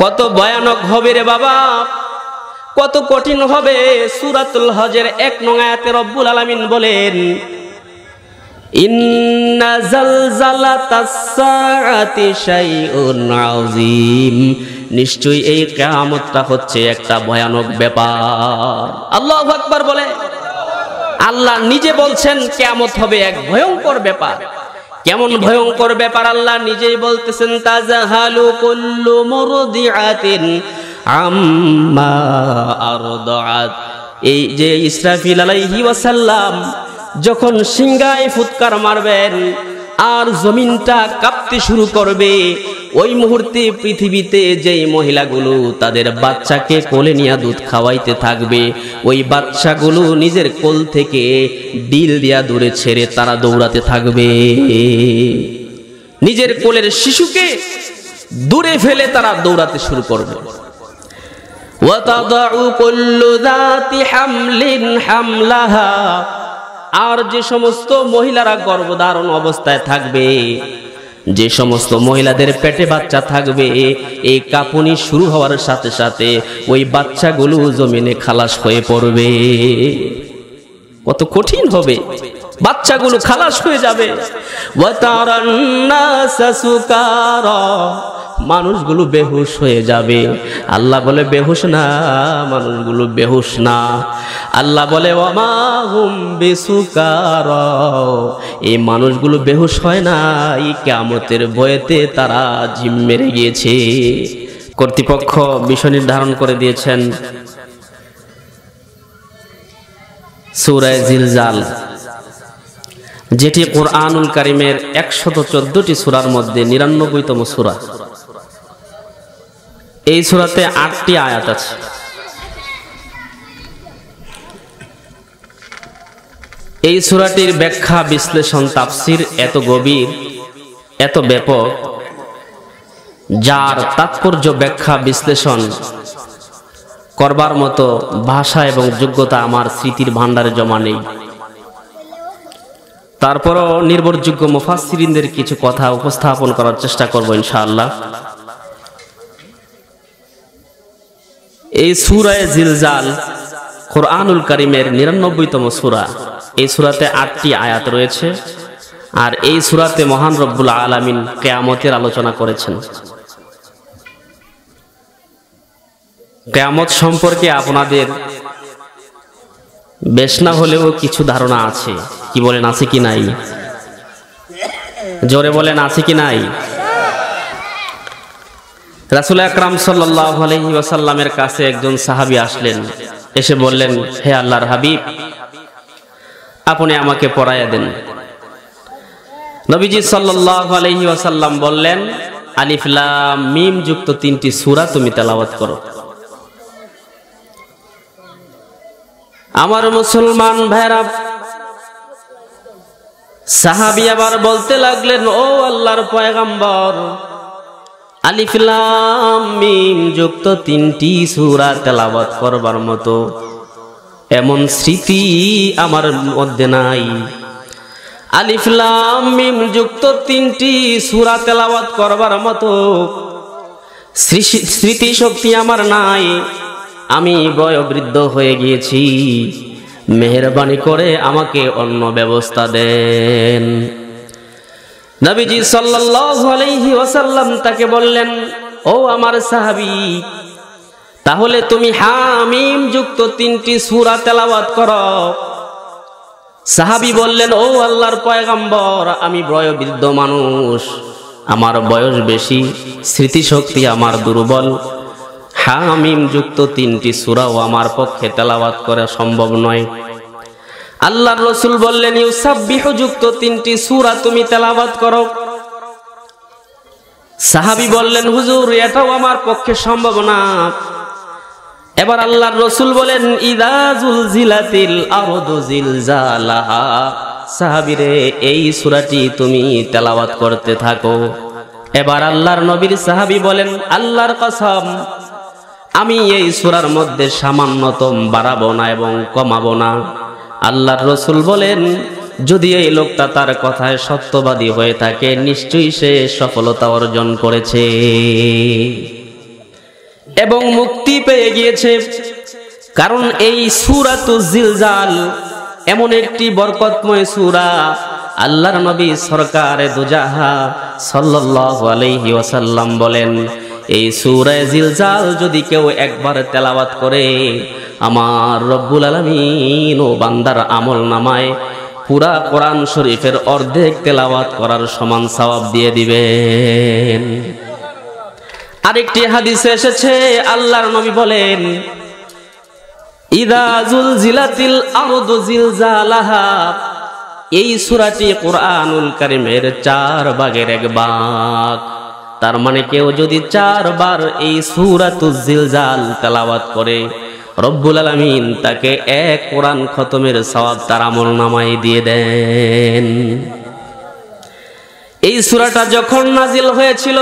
কত ভয়ানক হবে রে বাবা, কত কঠিন হবে। সূরাতুল হজের ১ নং আয়াতে রব্বুল আলামিন বলেন, ইন্না জালজালাতাস সাআতি শাইউন আযীম, নিশ্চয়ই এই কিয়ামতটা হচ্ছে একটা ভয়ানক ব্যাপার। আল্লাহু আকবার বলে। আল্লাহ নিজে বলছেন কিয়ামত হবে এক ভয়ঙ্কর ব্যাপার। কেমন ভয়ঙ্কর ব্যাপার আল্লাহ নিজেই বলতেছেন, তাজাহালু কুল্লু মুরদিআতিন আম্মা আরদাআত। এই যে ইসরাফিল আলাইহি ওয়াসাল্লাম যখন সিংহায় ফুৎকার মারবেন আর জমিনটা কাঁপতে শুরু করবে, ওই মুহূর্তে পৃথিবীতে যেই মহিলাগুলো তাদের বাচ্চাকে কোলে নিয়ে দুধ খাওয়াইতে থাকবে, ওই বাচ্চাগুলো নিজের কোল থেকে ডিল দিয়া দূরে ছেড়ে তারা দৌড়াতে থাকবে। নিজের কোলের শিশুকে দূরে ফেলে তারা দৌড়াতে শুরু করবে। ওয়াতাদাউ কুল্লু যাতি হামলিন হামলাহা, আর যে সমস্ত মহিলারা গর্ভধারণ অবস্থায় থাকবে, যে সমস্ত মহিলাদের পেটে বাচ্চা থাকবে, এই কাঁপুনি শুরু হওয়ার সাথে সাথে ওই বাচ্চাগুলো জমিনে খালাস হয়ে পড়বে। কত কঠিন হবে, বাচ্চাগুলো খালাস হয়ে যাবে। ওয়াতারান নাসা সুকারা, মানুষগুলো বেহুশ হয়ে যাবে। আল্লাহ বলে বেহুশ না, মানুষগুলো বেহুশ না। আল্লাহ বলে ওয়ামা হুম বিসুকারা, এই মানুষগুলো বেহুশ হয় না, এই কিয়ামতের ভয়েতে তারা জিম মেরে গিয়েছে। কর্তৃপক্ষ বিষয় নির্ধারণ করে দিয়েছেন সূরা জিলজাল, যেটি কোরআনুল কারীমের ১১৪টি সূরার মধ্যে ৯৯তম সূরা। এই সূরাতে ৮টি আয়াত আছে। এই সূরাটির ব্যাখ্যা, বিশ্লেষণ, তাফসীর এত গভীর, এত ব্যাপক, যার তাৎপর্য ব্যাখ্যা বিশ্লেষণ করবার মতো ভাষা এবং যোগ্যতা আমার স্মৃতির ভান্ডারে জমা নেই। তারপরও নির্ভরযোগ্য মুফাসসিরিনদের কিছু কথা উপস্থাপন করার চেষ্টা করব ইনশাআল্লাহ। এই সূরা জিলজাল কোরআনুল কারীমের ৯৯তম সূরা। এই সূরাতে ৮টি আয়াত রয়েছে, আর এই সূরাতে মহান রব্বুল আলামিন কিয়ামতের আলোচনা করেছেন। কিয়ামত সম্পর্কে আপনাদের বেশ না হলেও কিছু ধারণা আছে। কি বলেন, আছে কি নাই? জোরে বলেন, আছে কি নাই? রাসূল আকরাম সাল্লাল্লাহু আলাইহি ওয়াসাল্লামের কাছে একজন সাহাবী আসলেন, এসে বললেন, হে আল্লাহর হাবিব, আপনি আমাকে পড়াইয়া দেন। নবীজি সাল্লাল্লাহু আলাইহি ওয়াসাল্লাম বললেন, আলিফ লাম মিম যুক্ত 3টি সূরা তুমি তেলাওয়াত করো। আমার মুসলমান ভাইরা, সাহাবী আবার বলতে লাগলেন, ও আল্লাহর পয়গম্বর, আলিফ লাম মিম যুক্ত 3টি সূরা তেলাওয়াত করবার মতো এমন স্মৃতি আমার মধ্যে নাই। আলিফ লাম মিম যুক্ত 3টি সূরা তেলাওয়াত করবার মতো স্মৃতি শক্তি আমার নাই। আমি বয়োবৃদ্ধ হয়ে গিয়েছি, মেহেরবানি করে আমাকে অন্য ব্যবস্থা দেন। নবীজি সাল্লাল্লাহু আলাইহি ওয়াসাল্লাম তাকে বললেন, ও আমার সাহাবী, তাহলে তুমি হামিম যুক্ত 3টি সূরা তেলাওয়াত করো। সাহাবী বললেন, ও আল্লাহর পয়গম্বর, আমি বয়োবৃদ্ধ মানুষ, আমার বয়স বেশি, স্মৃতিশক্তি আমার দুর্বল, হামিম যুক্ত 3টি সূরাও আমার পক্ষে তেলাওয়াত করা সম্ভব নয়। আল্লাহর রাসূল বললেন, ইউসাব্বিহু যুক্ত 3টি সূরা তুমি তেলাওয়াত করো। সাহাবী বললেন, হুজুর, এটাও আমার পক্ষে সম্ভব না। এবার আল্লাহর রাসূল বলেন, ইযা যুলজিলাতিল আরদু জিলজালাহা, সাহাবীরে এই সূরাটি তুমি তেলাওয়াত করতে থাকো। এবার আল্লাহর নবীর সাহাবী বলেন, আল্লাহর কসম, আমি এই সূরার মধ্যে সামান্যতম বাড়াবো না এবং কমাবো না। আল্লাহর রাসূল বলেন, যদি এই লোকটা তার কথায় সত্যবাদী হয়ে থাকে, নিশ্চয়ই সে সফলতা অর্জন করেছে। এবং মুক্তি পেয়ে গিয়েছে। কারণ এই সূরাতুজ জিলজাল এমন একটি বরকতময় সূরা, আল্লাহর নবী সরকারে দুজাহা সাল্লাল্লাহু আলাইহি ওয়াসাল্লাম বলেন, এই সূরা জিলজাল যদি কেউ একবার তেলাওয়াত করে, আমার রব্বুল আলামিন ও বান্দার আমলনামায় পুরা কোরআন শরীফের অর্ধেক তেলাওয়াত করার সমান সওয়াব দিয়ে দিবেন। আরেকটি হাদিসে এসেছে, আল্লাহর নবী বলেন, ইদা জুলজিলাতিল আরদু জিলজালাহা, এই সূরাটি কোরআনুল কারীমের 4 ভাগের 1 ভাগ। তার মানে কেউ যদি 4 বার এই সূরাতুজ জিলজাল তেলাওয়াত করে, রব্বুল আলামিন তাকে 1 কোরআন খতমের সওয়াব তার আমলনামায় দিয়ে দেন। এই সূরাটা যখন নাজিল হয়েছিল,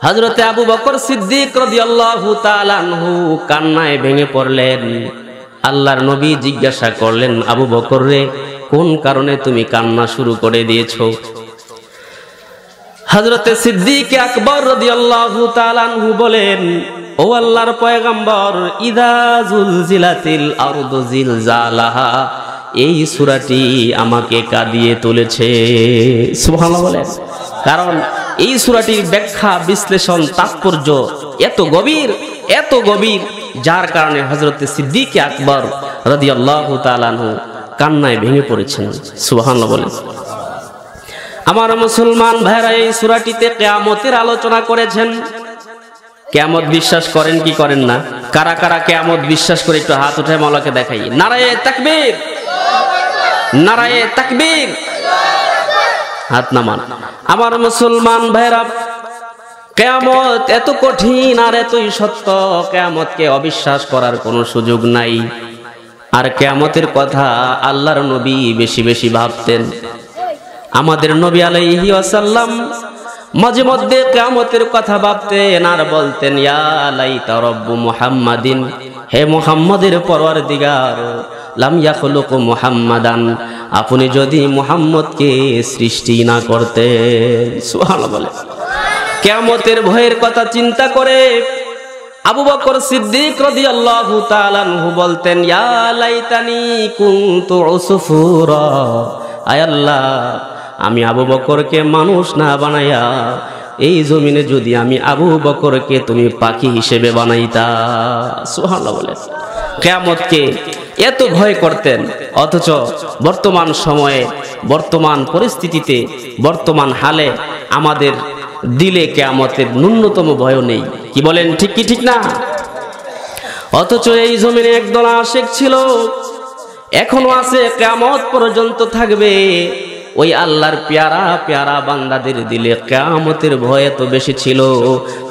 হযরতে আবু বকর সিদ্দিক রাদিয়াল্লাহু তাআলা আনহু কান্নায় ভেঙে পড়লেন। আল্লাহর নবী জিজ্ঞাসা করলেন, আবু বকর রে, কোন কারণে তুমি কান্না শুরু করে দিয়েছো? হযরতে সিদ্দিক আকবর রাদিয়াল্লাহু তাআলা আনহু বলেন, ও আল্লাহর পয়গম্বর, ইদা জুলজিলাতিল আরদু জিলজালাহা, এই সূরাটি আমাকে কাঁদিয়ে তুলেছে। সুবহানাল্লাহ বলেন। কারণ এই সূরাটির ব্যাখ্যা, বিশ্লেষণ, তাৎপর্য এত গভীর, যার কারণে হযরতে সিদ্দিক আকবর রাদিয়াল্লাহু তাআলা আনহু কান্নায় ভেঙে পড়েছেন। সুবহানাল্লাহ বলেন। আমার মুসলমান ভাইরা, এই সূরাটিতে কিয়ামতের আলোচনা করেছেন। কিয়ামত বিশ্বাস করেন কি করেন না? কারা কারা কিয়ামত বিশ্বাস করে একটু হাত উঠায় মাওলাকে দেখাই। নারায়ে তাকবীর, নারায়ে তাকবীর, হাত নামান। আমার মুসলমান ভাইরা, কিয়ামত এত কঠিন আর এতই সত্য, কিয়ামতকে অবিশ্বাস করার কোনো সুযোগ নাই। আর কিয়ামতের কথা আল্লাহর নবী বেশি বেশি ভাবতেন। আমাদের নবী আলাইহি ওয়াসাল্লাম মাঝে মধ্যে কিয়ামতের কথা ভাবতেন আর বলতেন, ইয়া লাইতা রব্বু মুহাম্মাদিন, হে মুহাম্মাদের পরওয়ারদিগার, লাম ইয়াখলুকু মুহাম্মাদান, আপনি যদি মুহাম্মদকে সৃষ্টি না করতেন। সুবহানাল্লাহ বলে। কিয়ামতের ভয়ের কথা চিন্তা করে আবু বকর সিদ্দিক রাদিয়াল্লাহু তাআলা আনহু বলতেন, ইয়া লাইতানি কুনতু উসফুরা, আয় আল্লাহ, আমি আবু বকরকে মানুষ না বানাইয়া এই জমিনে যদি আমি আবু বকরকে তুমি পাখি হিসেবে বানাইতা। সুবহানাল্লাহ বলে। কিয়ামতকে এত ভয় করতেন, অথচ বর্তমান সময়ে, বর্তমান পরিস্থিতিতে, বর্তমান হালে আমাদের দিলে কিয়ামতের ন্যূনতম ভয় নেই। কি বলেন, ঠিক কি ঠিক না? অথচ এই জমিনে একদল আশিক ছিল, এখনো আছে, কিয়ামত পর্যন্ত থাকবে। ওই আল্লাহর পেয়ারা পেয়ারা বান্দাদের দিলে কিয়ামতের ভয় এত বেশি ছিল,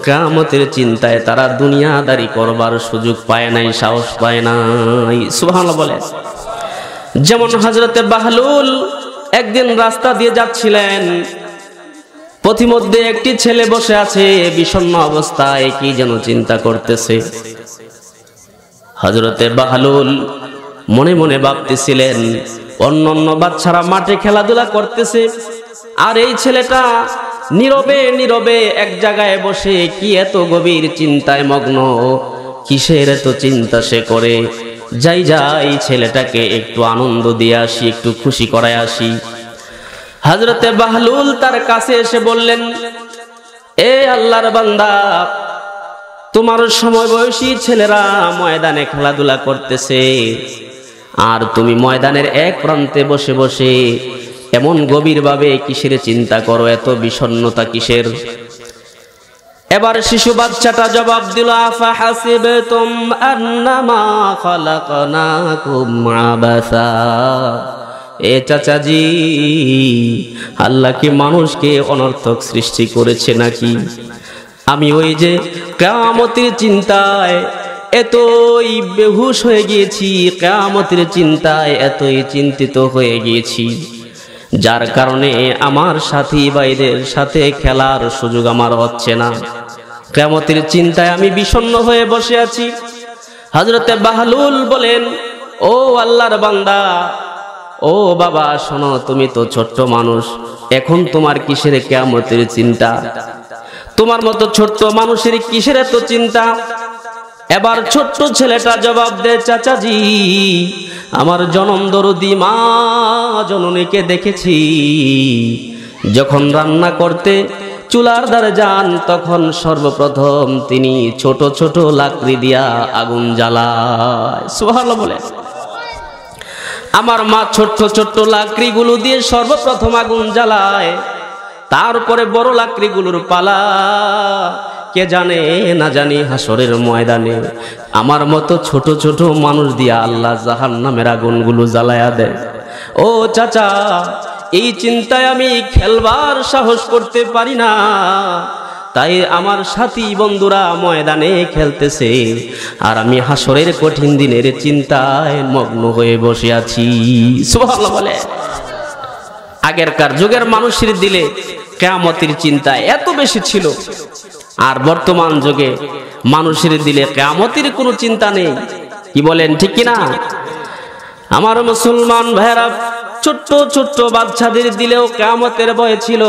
কিয়ামতের চিন্তায় তারা দুনিয়াদারি করবার সুযোগ পায় নাই, সাহস পায় নাই। সুবহানাল্লাহ বলে। যেমন হযরতে বাহলুল একদিন রাস্তা দিয়ে যাচ্ছিলেন, পথিমধ্যে একটি ছেলে বসে আছে বিষণ্ণ অবস্থায়, কি যেন চিন্তা করতেছে। হযরতে বাহলুল মনে মনে ভাবতেছিলেন, অন্যান্য বাচ্চারা মাঠে খেলাধুলা করতেছে, আর এই ছেলেটা নীরবে নীরবে এক জায়গায় বসে কি এত গভীর চিন্তায় মগ্ন, কিসের এত চিন্তা সে করে। যাই ছেলেটাকে একটু আনন্দ দিয়ে আসি, একটু খুশি করায় আসি। হযরতে বাহলুল তার কাছে এসে বললেন, এ আল্লাহর বান্দা, তোমার সময় বয়সী ছেলেরা ময়দানে খেলাধুলা করতেছে, আর তুমি ময়দানের এক প্রান্তে বসে বসে এমন গভীর ভাবে কিসের চিন্তা করো, এত বিষণ্ণতা কিসের? এবার শিশু বাচ্চাটা জবাব দিল, আফা হাসিবতুম আন্নামা খালাকনাকুম আবাসা, এ চাচাজি, আল্লাহ কি মানুষকে অনর্থক সৃষ্টি করেছে নাকি? আমি ওই যে কিয়ামতের চিন্তায় এতই বেহুশ হয়ে গিয়েছি, কিয়ামতের চিন্তায় এতই চিন্তিত হয়ে গিয়েছি, যার কারণে আমার সাথী ভাইদের সাথে খেলার সুযোগ আমার হচ্ছে না। কিয়ামতের চিন্তায় আমি বিষণ্ণ হয়ে বসে আছি। হযরতে বাহলুল বলেন, ও আল্লাহর বান্দা, ও বাবা শোনো, তুমি তো ছোট্ট মানুষ, এখন তোমার কিসের কিয়ামতের চিন্তা? তোমার মতো ছোট্ট মানুষের কিসের এত চিন্তা? এবার ছোট্ট ছেলেটা জবাব দেয়, চাচাজি, আমার জনম দরদি মা জননীকে দেখেছি যখন রান্না করতে চুলার ধারে যান তখন সর্বপ্রথম তিনি ছোট ছোট লাকড়ি দিয়া আগুন জ্বালায়। সুবহানাল্লাহ বলে। আমার মা ছোট্ট ছোট্ট লাকড়িগুলো দিয়ে সর্বপ্রথম আগুন জ্বালায়, তারপরে বড় লাকড়িগুলোর পালা কে জানে না জানি হাসরের ময়দানে আমার মতো ছোট ছোট মানুষ দিয়া আল্লাহ জাহান্নামের আগুনগুলো জ্বালায়া দেয়। ও চাচা, এই চিন্তায় আমি খেলবার সাহস করতে পারি না, তাই আমার সাথী বন্ধুরা ময়দানে খেলতেছে আর আমি হাসরের কঠিন দিনের চিন্তায় মগ্ন হয়ে বসে আছি। সুবহানাল্লাহ বলে। আগেরকার যুগের মানুষের দিলে কিয়ামতের চিন্তা এত বেশি ছিল, আর বর্তমান যুগে মানুষের দিলে কিয়ামতের কোনো চিন্তা নেই। কি বলেন, ঠিক কিনা? আমার মুসলমান ভাইরা, ছোট্ট ছোট্ট বাচ্চাদের দিলেও কিয়ামতের ভয় ছিল,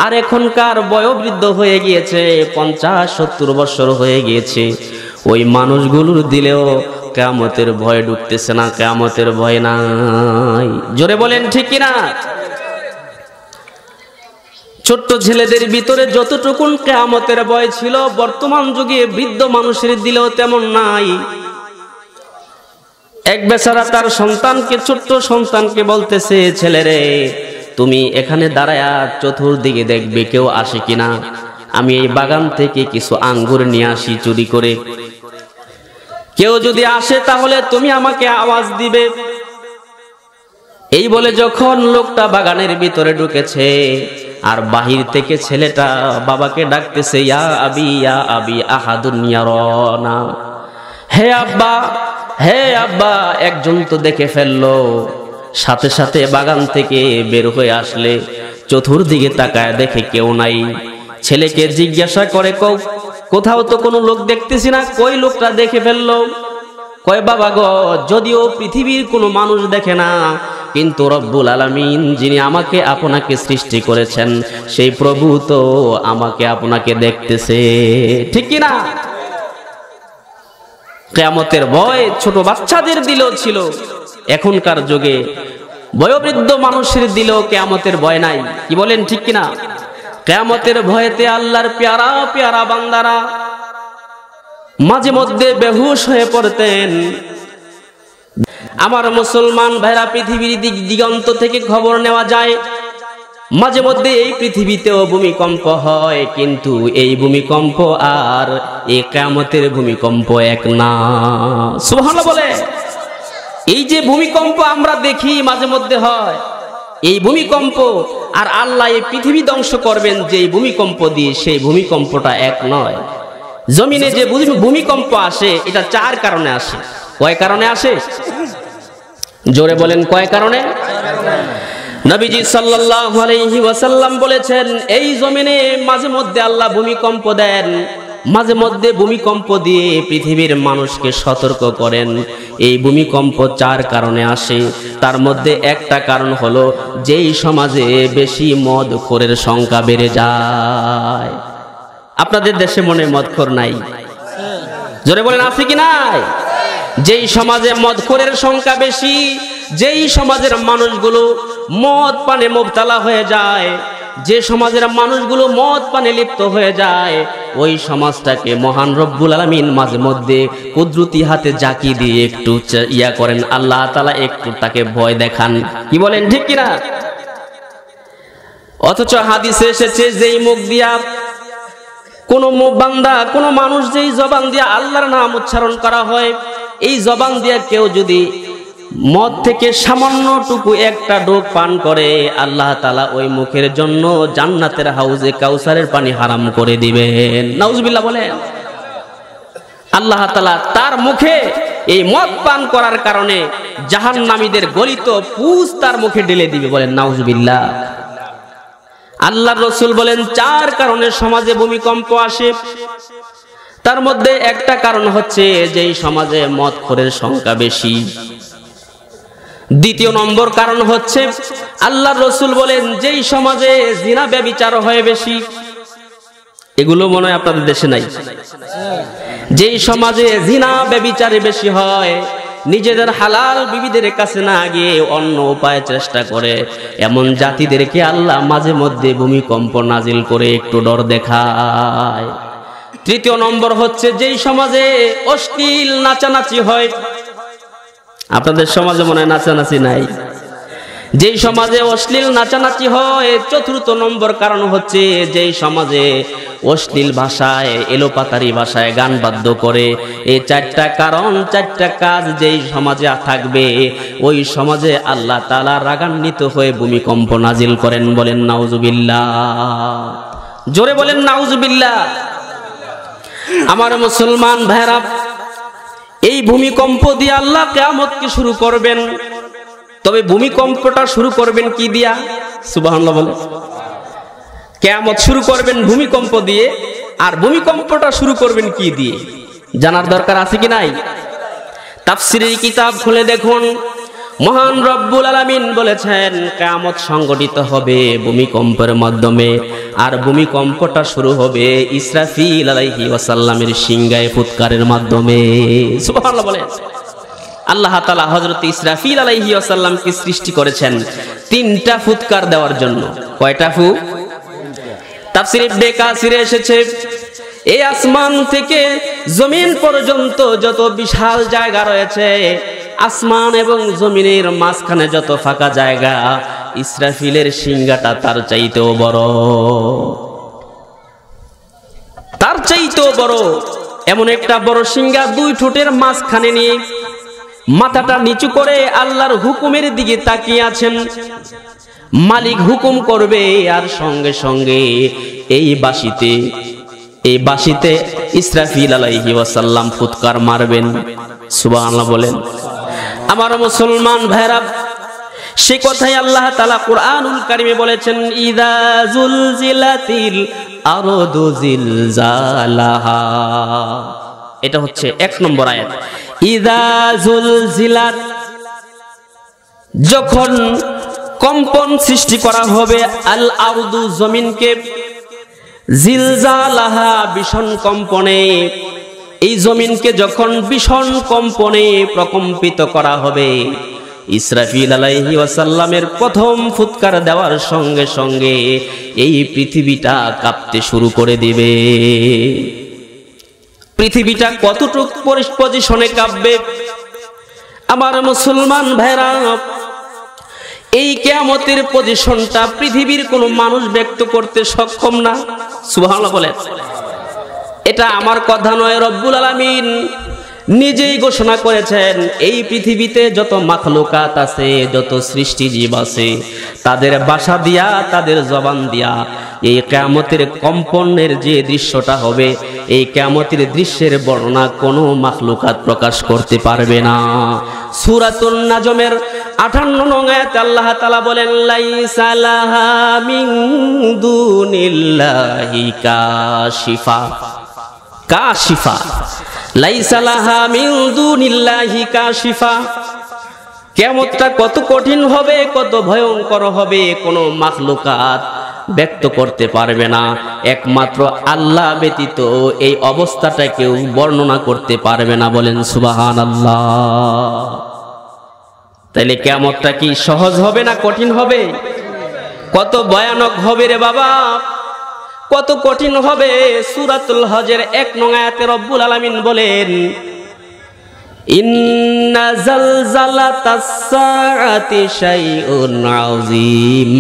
আর এখনকার বয়োবৃদ্ধ হয়ে গিয়েছে, 50-70 বছর হয়ে গিয়েছে, ওই মানুষগুলোর দিলেও কিয়ামতের ভয় ঢুকতেছে না, কিয়ামতের ভয় নাই। জোরে বলেন, ঠিক কিনা? ছোট্ট ছেলেদের ভিতরে যতটুকুন কিয়ামতের ভয় ছিল, বর্তমান যুগে বৃদ্ধ মানুষের দিলেও তেমন নাই। এক বেচারা তার সন্তানকে, ছোট্ট সন্তানকে বলতেছে, ছেলেরে তুমি এখানে দাঁড়ায়া চতুর্দিকে দেখবে কেউ আসে কিনা, আমি এই বাগান থেকে কিছু আঙ্গুর নিয়ে আসি চুরি করে, কেউ যদি আসে তাহলে তুমি আমাকে আওয়াজ দিবে। এই বলে যখন লোকটা বাগানের ভিতরে ঢুকেছে আর বাহির থেকে ছেলেটা বাবাকে ডাকতেছে, ইয়া আবি আহাদুন ইয়ারানা, হে আব্বা, হে আব্বা। একজন তো দেখে ফেললো, সাথে সাথে বাগান থেকে বের হয়ে আসলে চতুর্দিকে তাকায় দেখে কেউ নাই। ছেলেকে জিজ্ঞাসা করে, কোথাও তো কোনো লোক দেখতেছি না, কই লোকটা দেখে ফেললো? কয়, বাবা গো, যদিও পৃথিবীর কোনো মানুষ দেখে না, কিন্তু রব্বুল আলামিন যিনি আমাকে আপনাকে সৃষ্টি করেছেন সেই প্রভু তো আমাকে আপনাকে দেখতেছে, ঠিক কিনা? কিয়ামতের ভয় ছোট বাচ্চাদের দিলেও ছিল, এখনকার যুগে বয়োবৃদ্ধ মানুষের দিলেও কিয়ামতের ভয় নাই। কি বলেন, ঠিক কিনা? কিয়ামতের ভয়েতে আল্লাহর পেয়ারা পেয়ারা বান্দারা মাঝে মধ্যে বেহুশ হয়ে পড়তেন। আমার মুসলমান ভাইরা, পৃথিবীর দিগন্ত থেকে খবর নেওয়া যায়, মাঝে মধ্যে এই পৃথিবীতেও ভূমিকম্প হয়, কিন্তু এই ভূমিকম্প আর এই কিয়ামতের ভূমিকম্প এক না। সুবহানাল্লাহ বলে। এই যে ভূমিকম্প আমরা দেখি মাঝে মধ্যে হয়, এই ভূমিকম্প আর আল্লাহ এই পৃথিবী ধ্বংস করবেন যে ভূমিকম্প দিয়ে, সেই ভূমিকম্পটা এক নয়। জমিনে যে ভূমিকম্প আসে এটা 4 কারণে আসে। কয় কারণে আসে? জোরে বলেন, কয় কারণে? নবীজি সাল্লাল্লাহু আলাইহি ওয়াসাল্লাম বলেছেন, এই জমিনে মাঝে মধ্যে আল্লাহ ভূমিকম্প দেন, মাঝে মধ্যে ভূমিকম্প দিয়ে পৃথিবীর মানুষকে সতর্ক করেন। এই ভূমিকম্প 4 কারণে আসে। তার মধ্যে একটা কারণ হলো যেই সমাজে বেশি মদখোরের সংখ্যা বেড়ে যায়। আপনাদের দেশে মনে মদখোর নাই? জোরে বলেন, আছে কি নাই? যেই সমাজে মদখোরের সংখ্যা বেশি, যেই সমাজের মানুষগুলো মদ পানে মুবতালা হয়ে যায়, যে সমাজের মানুষগুলো মদ পানে লিপ্ত হয়ে যায়, ওই সমাজটাকে মহান রব্বুল আলামিন মাঝে মধ্যে কুদরতি হাতে জাকি দিয়ে একটু ইয়া করেন, আল্লাহ তাআলা একটু তাকে ভয় দেখান। কি বলেন, ঠিক কিনা? অথচ হাদিসে এসেছে, যেই মুখ দিয়া কোন বান্দা, কোন মানুষ যেই জবান দিয়া আল্লাহর নাম উচ্চারণ করা হয়, এই জবান দিয়া কেউ যদি মদ থেকে সামান্যটুকু একটা ডোক পান করে, আল্লাহ তাআলা ওই মুখের জন্য জান্নাতের হাউজে কাউসারের পানি হারাম করে দিবেন। নাউজুবিল্লাহ বলেন। আল্লাহ তাআলা তার মুখে এই মদ পান করার কারণে জাহান্নামীদের গলিত পুষ তার মুখে ঢেলে দিবে। বলেন নাউজুবিল্লাহ। আল্লাহর রাসূল বলেন 4 কারণে সমাজে ভূমিকম্প আসে। তার মধ্যে একটা কারণ হচ্ছে যেই সমাজে মদখোরের সংখ্যা বেশি। দ্বিতীয় নম্বর কারণ হচ্ছে আল্লাহর রাসূল বলেন যেই সমাজে জিনা ব্যভিচার হয় বেশি। এগুলো মনে হয় আপনাদের দেশে নাই। যেই সমাজে জিনা ব্যভিচারে বেশি হয়, নিজেদের হালাল বিবিদের কাছে না গিয়ে অন্য উপায়ে চেষ্টা করে, এমন জাতিদেরকে আল্লাহ মাঝে মধ্যে ভূমিকম্প নাজিল করে একটু ডর দেখায়। তৃতীয় নম্বর হচ্ছে যেই সমাজে অশ্লীল নাচানাচি হয়। আপনাদের সমাজে মনে হয় নাচানাচি নাই। যেই সমাজে অশ্লীল নাচানাচি হয়। চতুর্থ নম্বর কারণ হচ্ছে যেই সমাজে অশ্লীল ভাষায়, এলোপাতারি ভাষায় গান বাদ্য করে। এই চারটা কারণ, চারটা কাজ যেই সমাজে থাকবে, ওই সমাজে আল্লাহ তাআলা রাগান্বিত হয়ে ভূমিকম্প নাজিল করেন। বলেন নাউজুবিল্লাহ, জোরে বলেন নাউজুবিল্লাহ। আমার মুসলমান ভাইরা, এই ভূমিকম্প দিয়ে আল্লাহ কিয়ামতকে শুরু করবেন। তবে ভূমিকম্পটা শুরু করবেন কি দিয়া? সুবহানাল্লাহ বলে। কিয়ামত শুরু করবেন ভূমিকম্প দিয়ে, আর ভূমিকম্পটা শুরু করবেন কি দিয়ে জানার দরকার আছে কি নাই? তাফসীরের কিতাব খুলে দেখুন, মহান রব্বুল আলামিন বলেছেন কিয়ামত সংঘটিত হবে ভূমিকম্পের মাধ্যমে, আর ভূমিকম্পটা শুরু হবে ইসরাফিল আলাইহি ওয়াসাল্লামের সিংহায় ফুৎকারের মাধ্যমে। সুবহানাল্লাহ বলেন। আল্লাহ তাআলা হযরত ইসরাফিল আলাইহি ওয়াসাল্লামকে সৃষ্টি করেছেন তিনটা ফুৎকার দেওয়ার জন্য। কয়টা ফু? তাফসীরে ইবনে কাসিরে এসেছে, এই আসমান থেকে জমিন পর্যন্ত যত বিশাল জায়গা রয়েছে, আসমান এবং জমিনের মাঝখানে যত ফাঁকা জায়গা, ইসরাফিলের সিংহাটা তার চাইতেও বড়, তার চাইতেও বড়। এমন একটা বড় সিংহা দুই ঠোঁটের মাঝখানে নিয়ে মাথাটা নিচু করে আল্লাহর হুকুমের দিকে তাকিয়ে আছেন। মালিক হুকুম করবে, আর সঙ্গে সঙ্গে এই বাঁশিতে ইসরাফিল আলাইহি ওয়াসাল্লাম ফুৎকার মারবেন। সুবহানাল্লাহ বলেন। আমার মুসলমান ভাইরা, সে কথাই আল্লাহ তাআলা কুরআনুল কারীমে বলেছেন, ইযা যুলজিলাতিল আরদু জিলজালাহা। এটা হচ্ছে 1 নম্বর আয়াত। ইযা যুলজিলাত, যখন কম্পন সৃষ্টি করা হবে, আল আরদু জমিনকে, জিলজালাহা ভীষণ কম্পনে, এই জমিনকে যখন ভীষণ কম্পনে প্রকম্পিত করা হবে, ইসরাফিল আলাইহি ওয়াসাল্লামের প্রথম ফুৎকার দেওয়ার সঙ্গে সঙ্গে এই পৃথিবীটা কাঁপতে শুরু করে দিবে। পৃথিবীটা কতটুকু পজিশনে কাঁপবে আমার মুসলমান ভাইরা, এই কিয়ামতের পজিশনটা পৃথিবীর কোনো মানুষ ব্যক্ত করতে সক্ষম না। সুবহানাল্লাহ বলেন। এটা আমার কথা নয়, রব্বুল আলামিন নিজেই ঘোষণা করেছেন, এই পৃথিবীতে যত মাখলুকাত আছে, যত সৃষ্টিজীব আছে, তাদের ভাষা দিয়া, তাদের জবান দিয়া এই কিয়ামতের কম্পনের যে দৃশ্যটা হবে, এই কিয়ামতের দৃশ্যের বর্ণনা কোনো মাখলুকাত প্রকাশ করতে পারবে না। সূরাতুন নাজমের 58 নং আয়াতে আল্লাহ তাআলা বলেন, লাইসা লাহা মিন দুনিল্লাহি কাশিফা। কাশিফা, লাইসা লাহা মিন দুনিল্লাহি কাশিফা। কিয়ামতটা কত কঠিন হবে, কত ভয়ঙ্কর হবে, কোনো মাখলুকাত ব্যক্ত করতে পারবে না। একমাত্র আল্লাহ ব্যতীত এই অবস্থাটা কেউ বর্ণনা করতে পারবে না। বলেন সুবহানাল্লাহ। তাইলে কিয়ামতটা কি সহজ হবে না কঠিন হবে? কত ভয়ানক হবে রে বাবা, কত কঠিন হবে। সূরাতুল হজের 1 নং আয়াতে রব্বুল আলামিন বলেন, ইন্না জালজালাতাস সাআতি শাইউন আযীম।